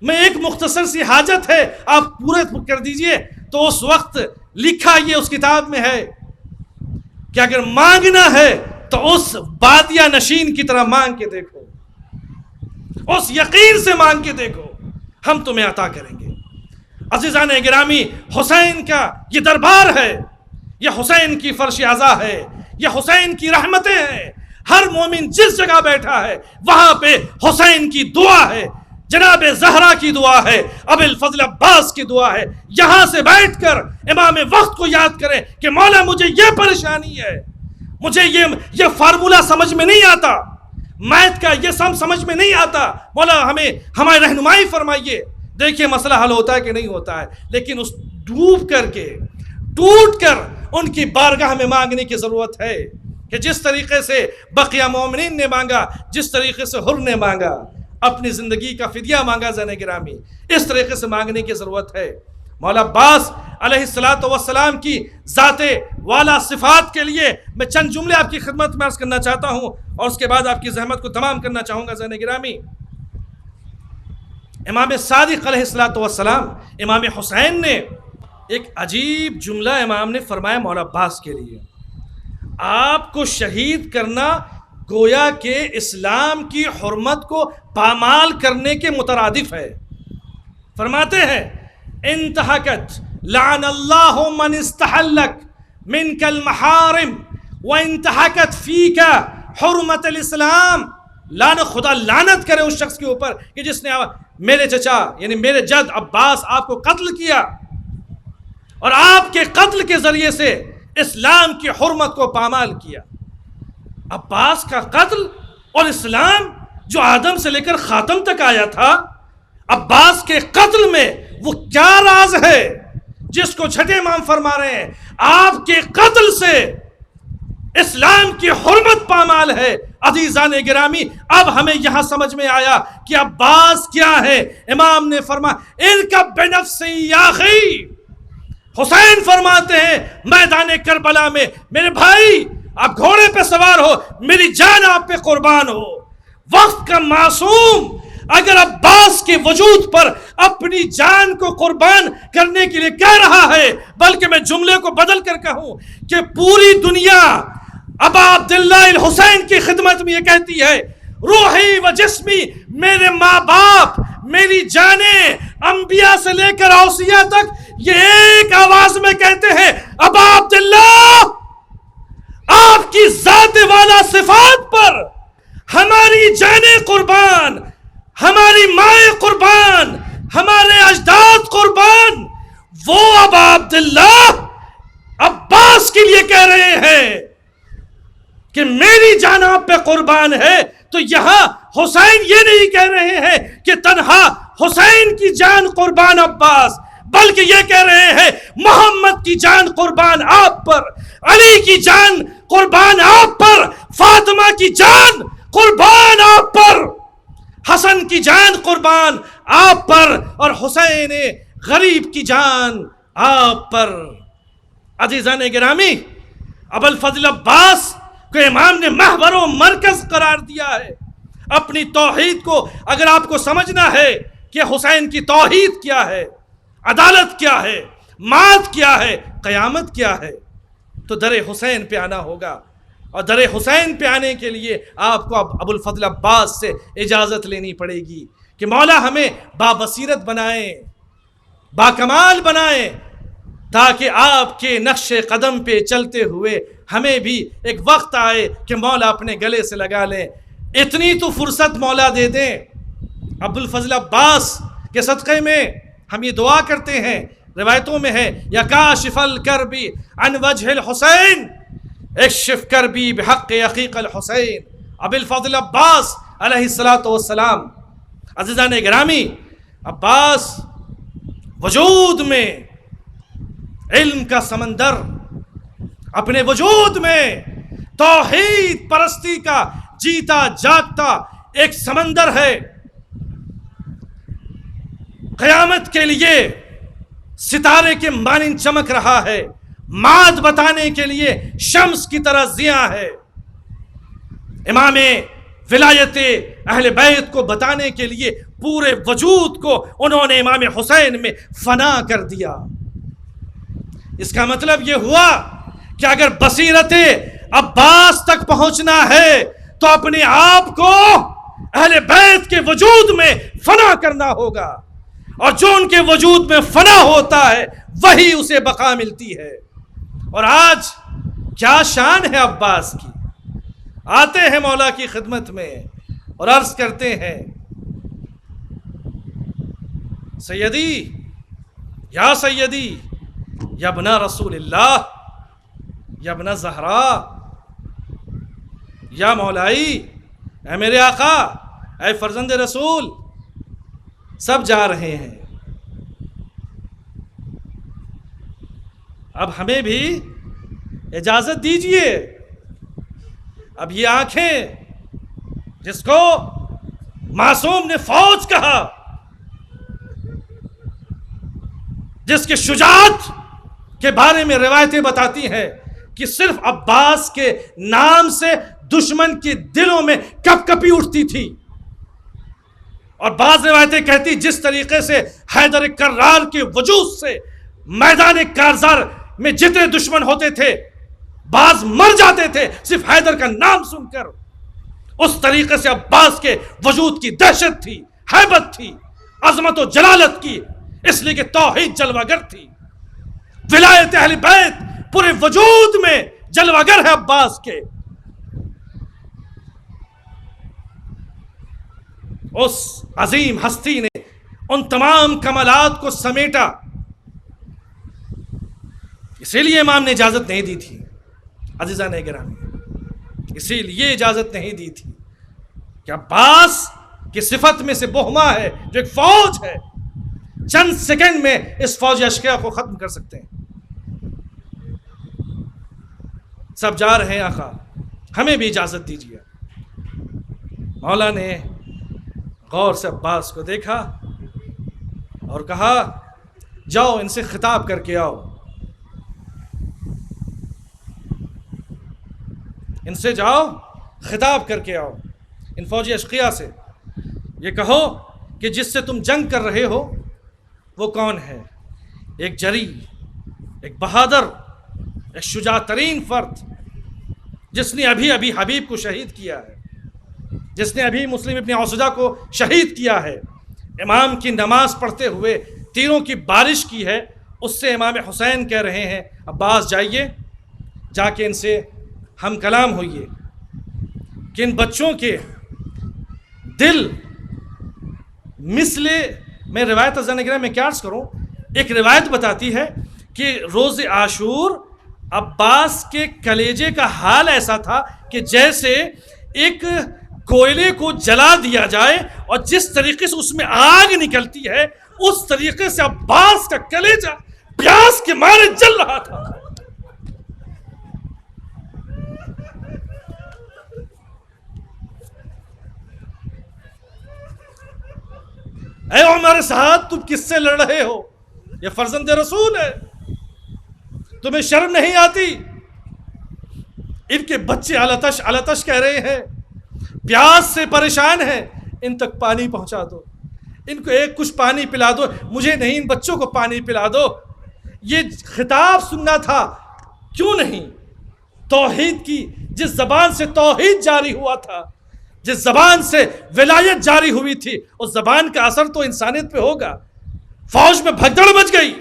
Speaker 1: میں ایک مختصر سی حاجت ہے آپ پورے کر دیجئے. تو اس وقت لکھا یہ اس کتاب میں ہے کہ اگر مانگنا ہے تو اس بادیہ نشین کی طرح مانگ کے دیکھو، اس یقین سے مانگ کے دیکھو، ہم تمہیں عطا کریں گے. عزیزان گرامی، حسین کا یہ دربار ہے، یہ حسین کی فرش عزا ہے، یہ حسین کی رحمتیں ہیں. ہر مومن جس جگہ بیٹھا ہے وہاں پہ حسین کی دعا ہے، جناب زہرا کی دعا ہے، ابی الفضل عباس کی دعا ہے. یہاں سے بیٹھ کر امام وقت کو یاد کریں کہ مولا مجھے یہ پریشانی ہے، مجھے یہ فارمولہ سمجھ میں نہیں آتا، میتھ کا یہ سمجھ میں نہیں آتا، مولا ہمیں ہماری رہنمائی فرمائیے. دیکھیے مسئلہ حل ہوتا ہے کہ نہیں ہوتا ہے، لیکن اس ڈوب کر کے ٹوٹ کر ان کی بارگاہ میں مانگنے کی ضرورت ہے کہ جس طریقے سے بقیہ مومنین نے مانگا، جس طریقے سے حر نے مانگا، اپنی زندگی کا فدیہ مانگا. زن گرامی، اس طریقے سے مانگنے کی ضرورت ہے. مولا عباس علیہ الصلوۃ والسلام کی ذات والا صفات کے لیے میں چند جملے آپ کی خدمت میں عرض کرنا چاہتا ہوں اور اس کے بعد آپ کی زحمت کو تمام کرنا چاہوں گا. زن گرامی، امام صادق علیہ الصلوۃ والسلام، امام حسین نے ایک عجیب جملہ امام نے فرمایا مولا عباس کے لیے. آپ کو شہید کرنا گویا کہ اسلام کی حرمت کو پامال کرنے کے مترادف ہے. فرماتے ہیں انتہکت لعن اللہ من استحلک منک المحارم وانتہکت فیک حرمت الاسلام. خدا لعنت کرے اس شخص کے اوپر کہ جس نے میرے چچا یعنی میرے جد عباس آپ کو قتل کیا اور آپ کے قتل کے ذریعے سے اسلام کی حرمت کو پامال کیا. عباس کا قتل اور اسلام جو آدم سے لے کر خاتم تک آیا تھا، عباس کے قتل میں وہ کیا راز ہے جس کو چھٹے امام فرما رہے ہیں آپ کے قتل سے اسلام کی حرمت پامال ہے. عزیزان گرامی، اب ہمیں یہاں سمجھ میں آیا کہ عباس کیا ہے. امام نے فرمایا ارکب بنفسی یا اخی. حسین فرماتے ہیں میدان کربلا میں میرے بھائی آپ گھوڑے پہ سوار ہو، میری جان آپ پہ قربان ہو. وقت کا معصوم اگر عباس کے وجود پر اپنی جان کو قربان کرنے کے لیے کہہ رہا ہے، بلکہ میں جملے کو بدل کر کہوں کہ پوری دنیا ابا عبداللہ الحسین کی خدمت میں یہ کہتی ہے روحی و جسمی، میرے ماں باپ، میری جانیں، انبیاء سے لے کر اوصیاء تک یہ ایک آواز میں کہتے ہیں ابا عبداللہ آپ کی ذات والا صفات پر ہماری جانیں قربان، ہماری مائیں قربان، ہمارے اجداد قربان۔ وہ ابا عبداللہ عباس کے لیے کہہ رہے ہیں کہ میری جان آپ پہ قربان ہے، تو یہاں حسین یہ نہیں کہہ رہے ہیں کہ تنہا حسین کی جان قربان عباس، بلکہ یہ کہہ رہے ہیں محمد کی جان قربان آپ پر، علی کی جان قربان آپ پر، فاطمہ کی جان قربان آپ پر، حسن کی جان قربان آپ پر، اور حسین غریب کی جان آپ پر۔ عزیزان گرامی، ابوالفضل عباس کو امام نے محور و مرکز قرار دیا ہے۔ اپنی توحید کو اگر آپ کو سمجھنا ہے کہ حسین کی توحید کیا ہے، عدالت کیا ہے، مات کیا ہے، قیامت کیا ہے، تو در حسین پہ آنا ہوگا، اور در حسین پہ آنے کے لیے آپ کو ابوالفضل عباس سے اجازت لینی پڑے گی کہ مولا ہمیں بابصیرت بنائیں، باکمال بنائیں، تاکہ آپ کے نقش قدم پہ چلتے ہوئے ہمیں بھی ایک وقت آئے کہ مولا اپنے گلے سے لگا لیں۔ اتنی تو فرصت مولا دے دیں۔ ابوالفضل عباس کے صدقے میں ہم یہ دعا کرتے ہیں، روایتوں میں ہے یا کاشف الکربی عن وجہ الحسین اکشف کربی بحق عقیق الحسین۔ ابوالفضل عباس علیہ السلام۔ عزیزان گرامی، عباس وجود میں علم کا سمندر، اپنے وجود میں توحید پرستی کا جیتا جاگتا ایک سمندر ہے۔ قیامت کے لیے ستارے کے مانند چمک رہا ہے، ماد بتانے کے لیے شمس کی طرح ضیاء ہے۔ امام ولایت اہل بیت کو بتانے کے لیے پورے وجود کو انہوں نے امام حسین میں فنا کر دیا۔ اس کا مطلب یہ ہوا کہ اگر بصیرت عباس تک پہنچنا ہے تو اپنے آپ کو اہل بیت کے وجود میں فنا کرنا ہوگا، اور جو ان کے وجود میں فنا ہوتا ہے وہی اسے بقا ملتی ہے۔ اور آج کیا شان ہے عباس کی، آتے ہیں مولا کی خدمت میں اور عرض کرتے ہیں سیدی یا سیدی یا ابن رسول اللہ یا ابن زہرا، یا مولائی، اے میرے آقا، اے فرزند رسول۔ سب جا رہے ہیں، اب ہمیں بھی اجازت دیجئے۔ اب یہ آنکھیں جس کو معصوم نے فوج کہا، جس کے شجاعت کے بارے میں روایتیں بتاتی ہیں کہ صرف عباس کے نام سے دشمن کے دلوں میں کپ کپی اٹھتی تھی، اور بعض روایتیں کہتی جس طریقے سے حیدر کرار کے وجود سے میدان کارزار میں جتنے دشمن ہوتے تھے بعض مر جاتے تھے صرف حیدر کا نام سن کر، اس طریقے سے عباس کے وجود کی دہشت تھی، ہیبت تھی، عظمت و جلالت کی، اس لیے کہ توحید جلوہ گر تھی۔ ولایت اہل بیت پورے وجود میں جلوہ گر ہے عباس کے۔ اس عظیم ہستی نے ان تمام کمالات کو سمیٹا، اسی لیے امام نے اجازت نہیں دی تھی۔ عزیزان گرامی، اسی لیے اجازت نہیں دی تھی کہ عباس کی صفت میں سے بہما ہے جو ایک فوج ہے، چند سیکنڈ میں اس فوج اشقیاء کو ختم کر سکتے ہیں۔ سب جا رہے ہیں آقا، ہمیں بھی اجازت دیجیے۔ مولا نے غور سے عباس کو دیکھا اور کہا جاؤ ان سے خطاب کر کے آؤ، ان سے جاؤ خطاب کر کے آؤ، ان فوجی اشقیاء سے یہ کہو کہ جس سے تم جنگ کر رہے ہو وہ کون ہے؟ ایک جری، ایک بہادر، ایک شجاع ترین فرد، جس نے ابھی ابھی حبیب کو شہید کیا ہے، جس نے ابھی مسلم ابن عوسجہ کو شہید کیا ہے، امام کی نماز پڑھتے ہوئے تیروں کی بارش کی ہے، اس سے امام حسین کہہ رہے ہیں عباس جائیے، جا کے ان سے ہم کلام ہوئیے کہ ان بچوں کے دل مثل، میں روایت ازانگرہ میں کیا عرض کروں، ایک روایت بتاتی ہے کہ روز عاشور عباس کے کلیجے کا حال ایسا تھا کہ جیسے ایک کوئلے کو جلا دیا جائے اور جس طریقے سے اس میں آگ نکلتی ہے اس طریقے سے عباس کا کلیجہ پیاس کے مارے جل رہا تھا۔ اے عمر سعد، تم کس سے لڑ رہے ہو؟ یہ فرزند رسول ہے، تمہیں شرم نہیں آتی؟ ان کے بچے علتش علتش کہہ رہے ہیں، پیاس سے پریشان ہیں، ان تک پانی پہنچا دو، ان کو ایک کچھ پانی پلا دو، مجھے نہیں ان بچوں کو پانی پلا دو۔ یہ خطاب سننا تھا، کیوں نہیں؟ توحید کی، جس زبان سے توحید جاری ہوا تھا، جس زبان سے ولایت جاری ہوئی تھی، اس زبان کا اثر تو انسانیت پہ ہوگا۔ فوج میں بھگدڑ مچ گئی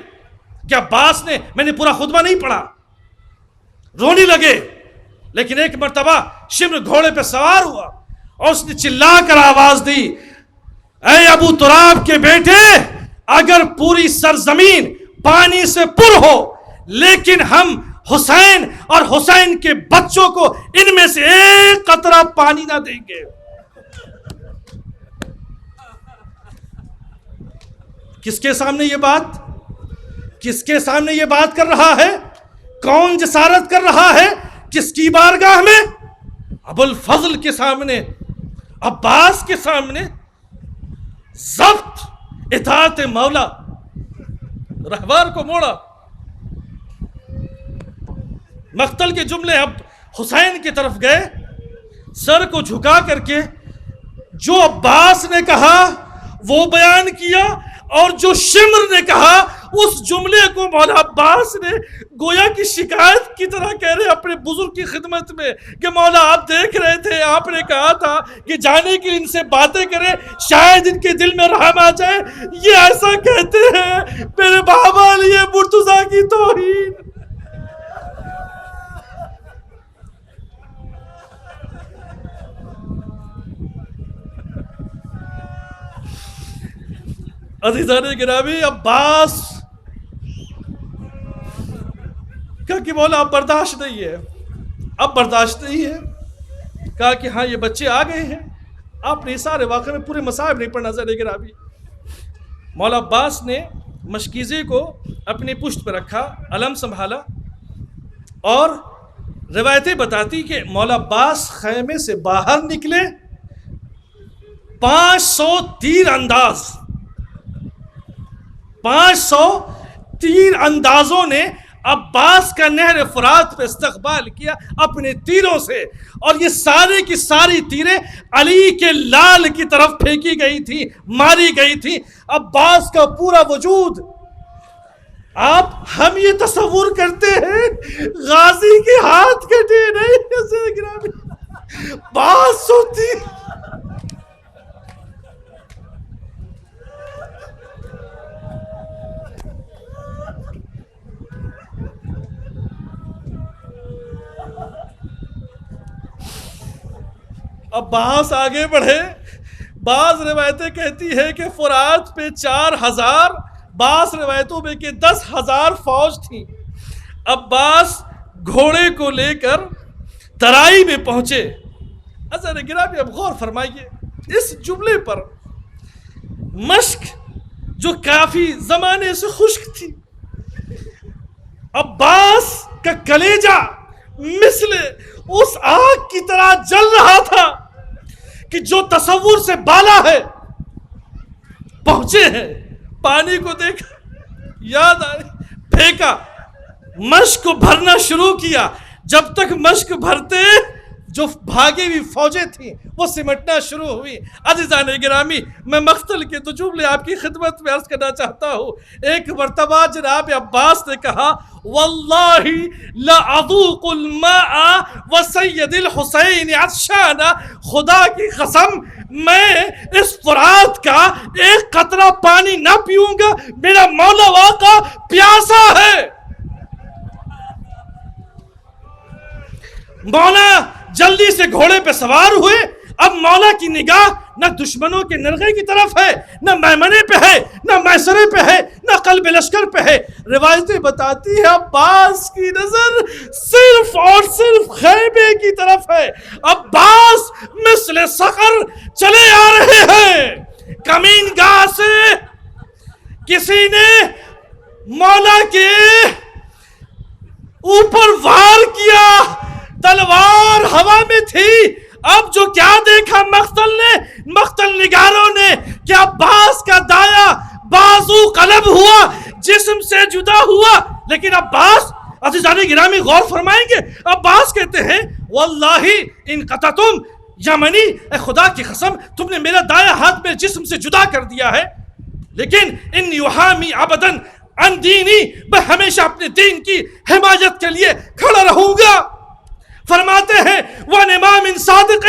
Speaker 1: کہ عباس نے، میں نے پورا خطبہ نہیں پڑھا، رونے لگے، لیکن ایک مرتبہ شمر گھوڑے پہ سوار ہوا اور اس نے چلا کر آواز دی، اے ابو تراب کے بیٹے، اگر پوری سرزمین پانی سے پر ہو لیکن ہم حسین اور حسین کے بچوں کو ان میں سے ایک قطرہ پانی نہ دیں گے۔ کس کے سامنے یہ بات، کس کے سامنے یہ بات کر رہا ہے؟ کون جسارت کر رہا ہے؟ کس کی بارگاہ میں؟ ابو الفضل کے سامنے، عباس کے سامنے۔ ضبط، اطاعت مولا، رہبار کو موڑا۔ مقتل کے جملے اب حسین کی طرف گئے، سر کو جھکا کر کے جو عباس نے کہا وہ بیان کیا، اور جو شمر نے کہا اس جملے کو مولا عباس نے گویا کی شکایت کی طرح کہہ رہے اپنے بزرگ کی خدمت میں کہ مولا آپ دیکھ رہے تھے، آپ نے کہا تھا کہ جانے کے ان سے باتیں کریں شاید ان کے دل میں رحم آ جائے، یہ ایسا کہتے ہیں میرے بابا علی مرتضیٰ کی توہین۔ عزیزان گرامی، عباس کہا کہ مولا اب برداشت نہیں ہے، اب برداشت نہیں ہے۔ کہا کہ ہاں یہ بچے آ گئے ہیں، آپ نے سارے واقعے میں پورے مصائب نہیں پڑھنا ذرا گرامی۔ مولا عباس نے مشکیزے کو اپنی پشت پہ رکھا، علم سنبھالا، اور روایتیں بتاتی کہ مولا عباس خیمے سے باہر نکلے، 500 تیر انداز، 500 تیر اندازوں نے عباس کا نہر فرات پہ استقبال کیا اپنے تیروں سے، اور یہ سارے کی ساری تیریں علی کے لال کی طرف پھینکی گئی تھی، ماری گئی تھی۔ عباس کا پورا وجود، آپ ہم یہ تصور کرتے ہیں غازی کے ہاتھ کٹے نہیں، 500 تیر۔ عباس آگے بڑھے، بعض روایتیں کہتی ہے کہ فرات پہ 4000، بعض روایتوں میں کہ 10,000 فوج تھی۔ عباس گھوڑے کو لے کر ترائی میں پہنچے۔ حضرت گرامی اب غور فرمائیے اس جملے پر، مشک جو کافی زمانے سے خشک تھی، عباس کا کلیجہ مثل اس آگ کی طرح جل رہا تھا کہ جو تصور سے بالا ہے۔ پہنچے ہیں، پانی کو دیکھا، یاد آئے، پھینکا، مشک کو بھرنا شروع کیا۔ جب تک مشک بھرتے جو بھاگی ہوئی فوجیں تھیں وہ سمٹنا شروع ہوئی. عزیزان گرامی، میں مقتل کے 2 جملے آپ کی خدمت میں عرض کرنا چاہتا ہوں. ایک مرتبہ جناب عباس نے کہا واللہ لأذوق الماء وسید الحسین عطشانا، خدا کی قسم میں اس فرات کا ایک قطرہ پانی نہ پیوں گا، میرا مولا آقا پیاسا ہے. مولا جلدی سے گھوڑے پہ سوار ہوئے. اب مولا کی نگاہ نہ دشمنوں کے نرغے کی طرف ہے، نہ میمنے پہ ہے، نہ میسرے پہ ہے، نہ قلب لشکر پہ ہے. روایتیں بتاتی ہیں عباس کی نظر صرف اور صرف خیمے کی طرف ہے. عباس مثل صقر چلے آ رہے ہیں. کمین گاہ سے کسی نے مولا کے اوپر وار کیا، تلوار ہوا میں تھی. اب جو کیا دیکھا مقتل نگاروں نے کہ عباس کا دایا بازو قلب ہوا، جسم سے جدا ہوا. لیکن عباس، عزیزان گرامی غور فرمائیں گے، عباس کہتے ہیں واللہ ان قطعتم یمنی، اے خدا کی قسم تم نے میرا دایا ہاتھ میرے جسم سے جدا کر دیا ہے، لیکن ان یحامی ابداً عن دینی، میں ہمیشہ اپنے دین کی حمایت کے لیے کھڑا رہوں گا. فرماتے ہیں وَعَنْ إِمَامٍ صَادِقٍ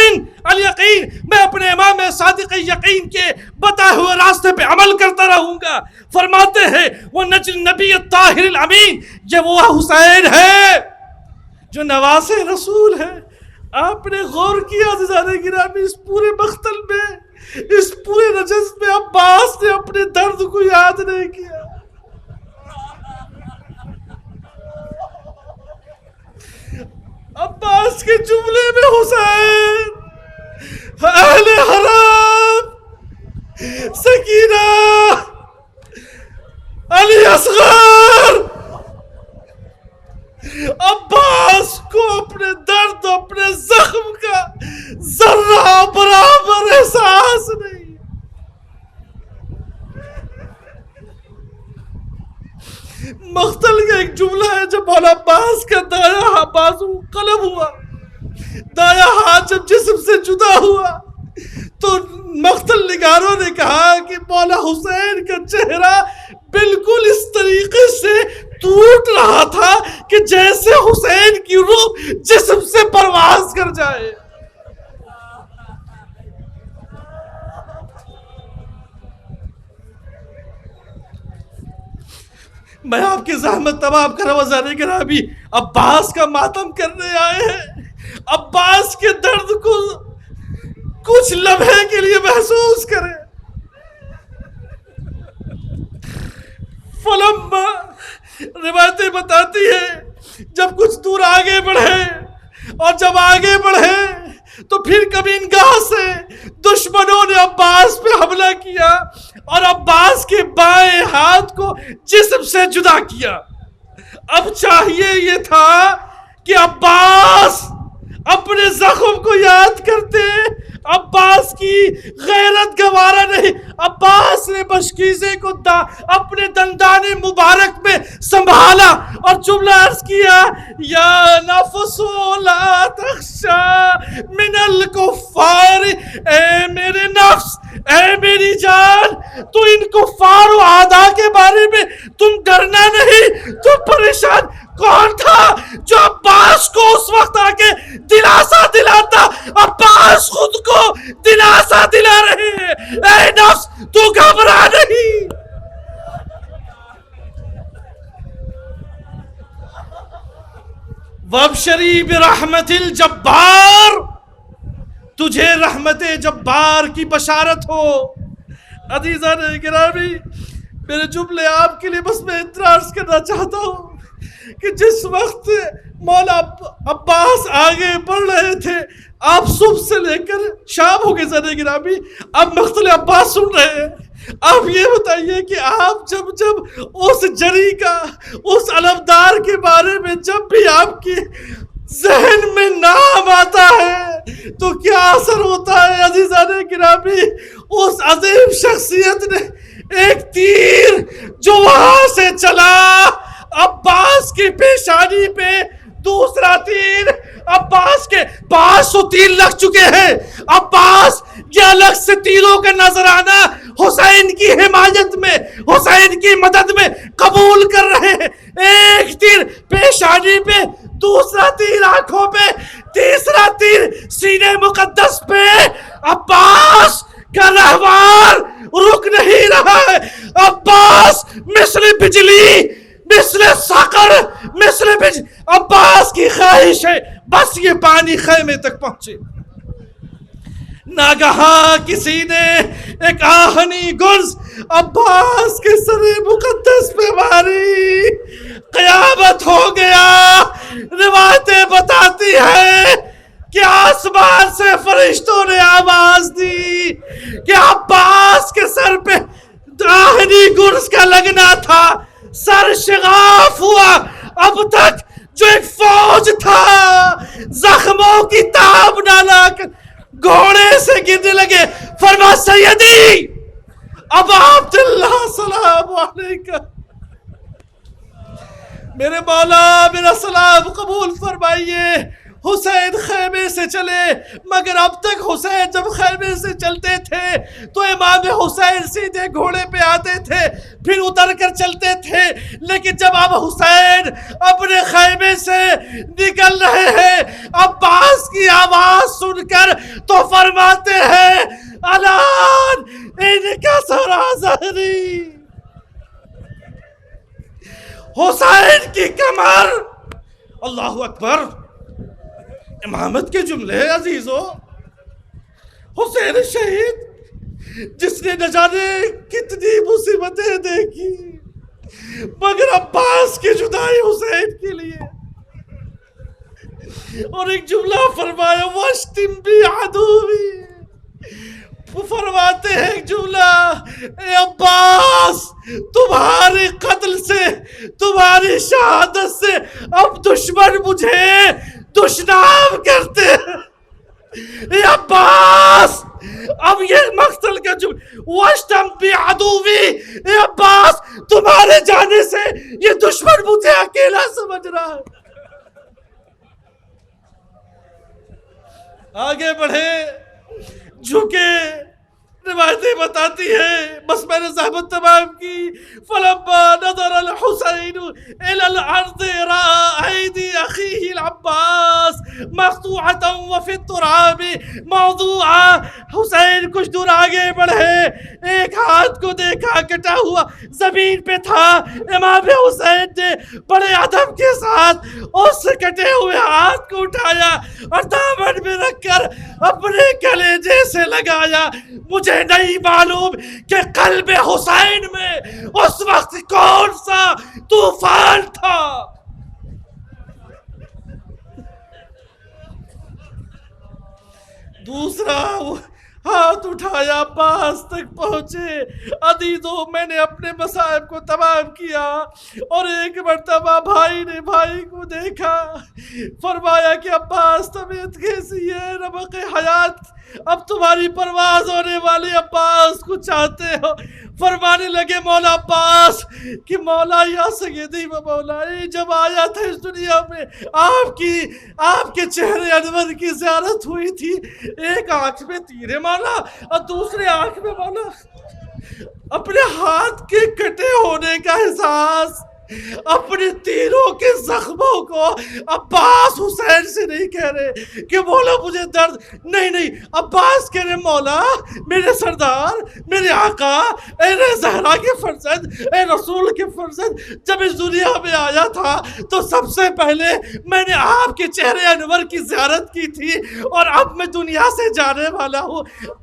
Speaker 1: الْيَقِينَ، میں اپنے امام صادق یقین کے بتائے ہوئے راستے پہ عمل کرتا رہوں گا. فرماتے ہیں وَنَجْلِ النَّبِيِّ الطَّاهِرِ الْأَمِينَ، یہ وہ حسین ہے جو نواز رسول ہے. آپ نے غور کیا عزیزان گرامی، اس پورے مقتل میں، اس پورے نجس میں عباس نے اپنے درد کو یاد نہیں کیا. عباس کے جملے میں حسین، اہل حرام، سکینہ، علی اصغر، عباس کو اپنے درد، اپنے زخم کا ذرہ برابر احساس نہیں. مقتل کا ایک جملہ ہے جب مولا عباس کا دایا بازو قلب ہوا، دایا ہاتھ جب جسم سے جدا ہوا، تو مقتل نگاروں نے کہا کہ مولا حسین کا چہرہ بالکل اس طریقے سے ٹوٹ رہا تھا کہ جیسے حسین کی روح جسم سے پرواز کر جائے. میں آپ کی زحمت تمام کر وزارے گرامی عباس کا ماتم کرنے آئے ہیں. عباس کے درد کو کچھ لمحے کے لیے محسوس کریں. فلما، روایتیں بتاتی ہیں جب کچھ دور آگے بڑھے، اور جب آگے بڑھے تو پھر کمین گاہ سے دشمنوں نے عباس پہ حملہ کیا اور عباس کے بائیں ہاتھ کو جسم سے جدا کیا. اب چاہیے یہ تھا کہ عباس اپنے زخم کو یاد کرتے، عباس کی غیرت گوارا نہیں. عباس نے بشکیزے کو اپنے دندان مبارک میں سنبھالا اور جملہ عرض کیا یا نفس لا تخشى من الکفار، اے میرے نفس، اے میری جان، تو ان کفار و اعداء کے بارے میں تم ڈرنا نہیں. تم پریشان کون تھا جو عباس کو اس وقت آ کے دلاسا دلاتا؟ عباس خود کو دلاسا دلا رہے ہیں. اے نفس تو گھبرا نہیں. وابشری برحمت الجبار، تجھے رحمت جبار کی بشارت ہو. عزیزان گرامی، میرے جملے آپ کے لیے بس میں اتنا عرض کرنا چاہتا ہوں کہ جس وقت مولا عباس آگے بڑھ رہے تھے، آپ صبح سے لے کر شام ہو گئے زنے گرامی، اب مقتل عباس سن رہے ہیں. آپ یہ بتائیے کہ آپ جب اس جری کا، اس علمدار کے بارے میں جب بھی آپ کی ذہن میں نام آتا ہے تو کیا اثر ہوتا ہے؟ عزیزان گرامی، اس عظیم شخصیت نے ایک تیر جو وہاں سے چلا عباس کی پیشانی پہ، دوسرا تیر عباس کے پاس 500 تیر لگ چکے ہیں. عباس یہ الگ سے تیروں کا نظرانہ حسین کی حمایت میں، حسین کی مدد میں قبول کر رہے ہیں. ایک تیر پیشانی پہ، دوسرا تیر آنکھوں پہ، تیسرا تیر سینے مقدس پہ. عباس کا رہوار رک نہیں رہا ہے. عباس مثل بجلی، مثل صقر، مثل بجلی. عباس کی خواہش ہے بس یہ پانی خیمے تک پہنچے. ناگہاں کسی نے ایک آہنی گرز عباس کے سر مقدس پہ ماری. قیامت ہو گیا. روایتیں بتاتی ہیں کہ آسمان سے فرشتوں نے آواز دی کہ عباس کے سر پہ آہنی گرز کا لگنا تھا. سر شغاف ہوا. اب تک جو ایک فوج تھا زخموں کی تاب نہ لا کر گھوڑے سے گرنے لگے. فرما سیدی ابا عبداللہ سلام علیکہ، میرے مولا میرا سلام قبول فرمائیے. حسین خیمے سے چلے، مگر اب تک حسین جب خیمے سے چلتے تھے تو امام حسین سیدھے گھوڑے پہ آتے تھے، پھر اتر کر چلتے تھے. لیکن جب اب حسین اپنے خیمے سے نکل رہے ہیں عباس کی آواز سن کر تو فرماتے ہیں الان ان کا سرا ظہری. حسین کی کمر. اللہ اکبر. امامت کے جملے عزیزو. حسین شہید جس نے نہ جانے کتنی مصیبتیں دیکھی، مگر عباس کی جدائی حسین کے لیے. اور ایک جملہ فرمایا وَاشْتِمْ بِعَدُوِّ. وہ فرماتے ہیں ایک جملہ، اے عباس تمہارے قتل سے، تمہاری شہادت سے اب دشمن مجھے دشنام کرتے ہیں. اے عباس اب یہ مقتل کا جملہ وَاشْتَمْ بِعَدُوِّ. اے عباس تمہارے جانے سے یہ دشمن مجھے اکیلا سمجھ رہا ہے. آگے بڑھے، جھکے. روایتیں بتاتی ہیں، بس میں نے زحمت تمام کی. فَلَمَّا نَظَرَ الْحُسَيْنُ إِلَى الْأَرْضِ رَأَى أَيْدِي أَخِيهِ الْعَبَّاسِ مَقْطُوعَةً وَفِي التُّرَابِ مَوْضُوعًا. حسین کچھ دور آگے بڑھے، ایک ہاتھ کو دیکھا کٹا ہوا زمین پہ تھا. امام حسین نے بڑے ادب کے ساتھ اس کٹے ہوئے ہاتھ کو اٹھایا اور دامن میں رکھ کر اپنے کلیجے سے لگایا. مجھے نہیں معلوم کہ قلب حسین میں اس وقت کون سا طوفان تھا. دوسرا ہاتھ اٹھایا، عباس تک پہنچے. عزیزو میں نے اپنے مصائب کو تمام کیا اور ایک مرتبہ بھائی نے بھائی کو دیکھا. فرمایا کہ عباس طبیعت کیسی ہے؟ رمق حیات اب تمہاری پرواز ہونے والی. عباس کو چاہتے ہو؟ فرمانے لگے مولا عباس کہ مولا یا سیدی و مولائی، جب آیا تھا اس دنیا میں آپ کے چہرے انور کی زیارت ہوئی تھی. ایک آنکھ میں تیرے مولا اور دوسرے آنکھ میں مولا اپنے ہاتھ کے کٹے ہونے کا احساس، اپنے تیروں کے زخموں کو عباس حسین سے نہیں کہہ رہے کہ مولا مجھے درد. نہیں، عباس کہہ رہے مولا میرے سردار، میرے آقا، اے زہرا کے فرزند، اے رسول کے فرزند، جب اس دنیا میں آیا تھا تو سب سے پہلے میں نے آپ کے چہرے انور کی زیارت کی تھی اور اب میں دنیا سے جانے والا ہوں.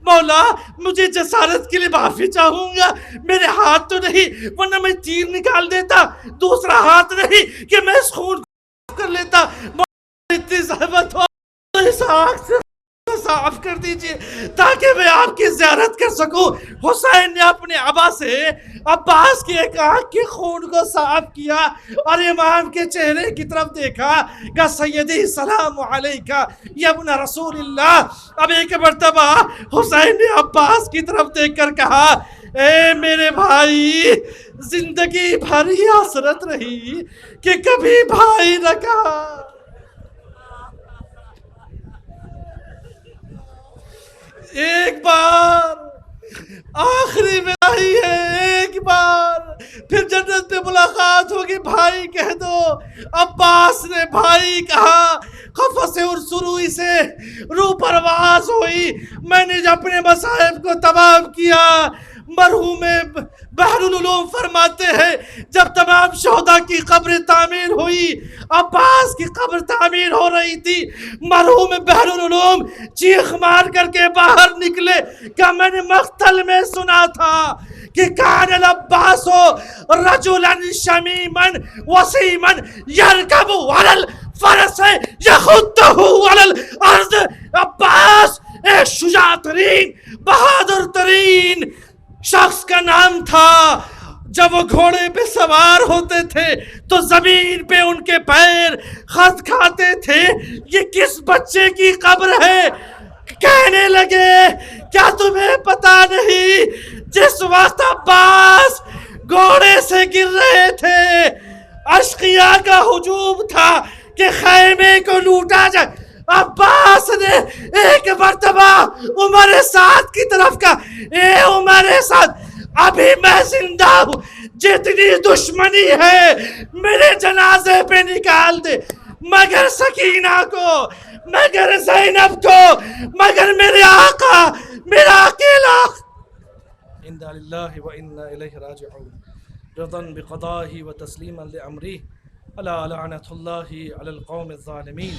Speaker 1: مولا مجھے جسارت کے لیے معافی چاہوں گا. میرے ہاتھ تو نہیں ورنہ میں تیر نکال دیتا، دوسرا ہاتھ نہیں کہ میں اس خون کو کر لیتا. اتنی زحمت ہو تو اس آنکھ سے صاف کر دیجئے تاکہ میں آپ کی زیارت کر سکوں. حسین نے اپنے عبا سے عباس کی ایک آنکھ کے خون کو صاف کیا اور امام کے چہرے کی طرف دیکھا کہ سیدی سلام علیکہ یا ابن رسول اللہ. اب ایک مرتبہ حسین نے عباس کی طرف دیکھ کر کہا اے میرے بھائی، زندگی بھر ہی حسرت رہی کہ کبھی بھائی نہ کہا. ایک بار آخری برائی ہے، ایک بار پھر جنت میں ملاقات ہوگی، بھائی کہہ دو۔ عباس نے بھائی کہا، خفت سے اور سروئی سے روح پرواز ہوئی، میں نے جب اپنے مصائب کو تمام کیا۔ مرحوم بحر العلوم فرماتے ہیں جب تمام شہداء کی قبر تعمیر ہوئی، عباس کی قبر تعمیر ہو رہی تھی، مرحوم بحر العلوم چیخ مار کر کے باہر نکلے کہ میں نے مقتل میں سنا تھا کہ کان العباس رجلا شمیما وسیما یرکب علی الفرس یخطہ علی الارض۔ عباس ایک شجاع ترین، بہادر ترین شخص کا نام تھا۔ جب وہ گھوڑے پہ سوار ہوتے تھے تو زمین پہ ان کے پیر خط کھاتے تھے۔ یہ کس بچے کی قبر ہے؟ کہنے لگے کیا تمہیں پتا نہیں جس وقت عباس گھوڑے سے گر رہے تھے اشقیاء کا ہجوم تھا کہ خیمے کو لوٹا جائے، عباس نے ایک مرتبہ عمر سعد کی طرف کہا، اے عمر سعد ابھی میں زندہ ہوں، جتنی دشمنی ہے میرے جنازے پہ نکال دے، مگر سکینہ کو، مگر زینب کو، مگر میرے آقا، میرا اکیلا۔ انا للہ و انا الیہ راجعون، رضا بقضائہ و تسلیما لامرہ، الا لعنۃ اللہ علی القوم الظالمین۔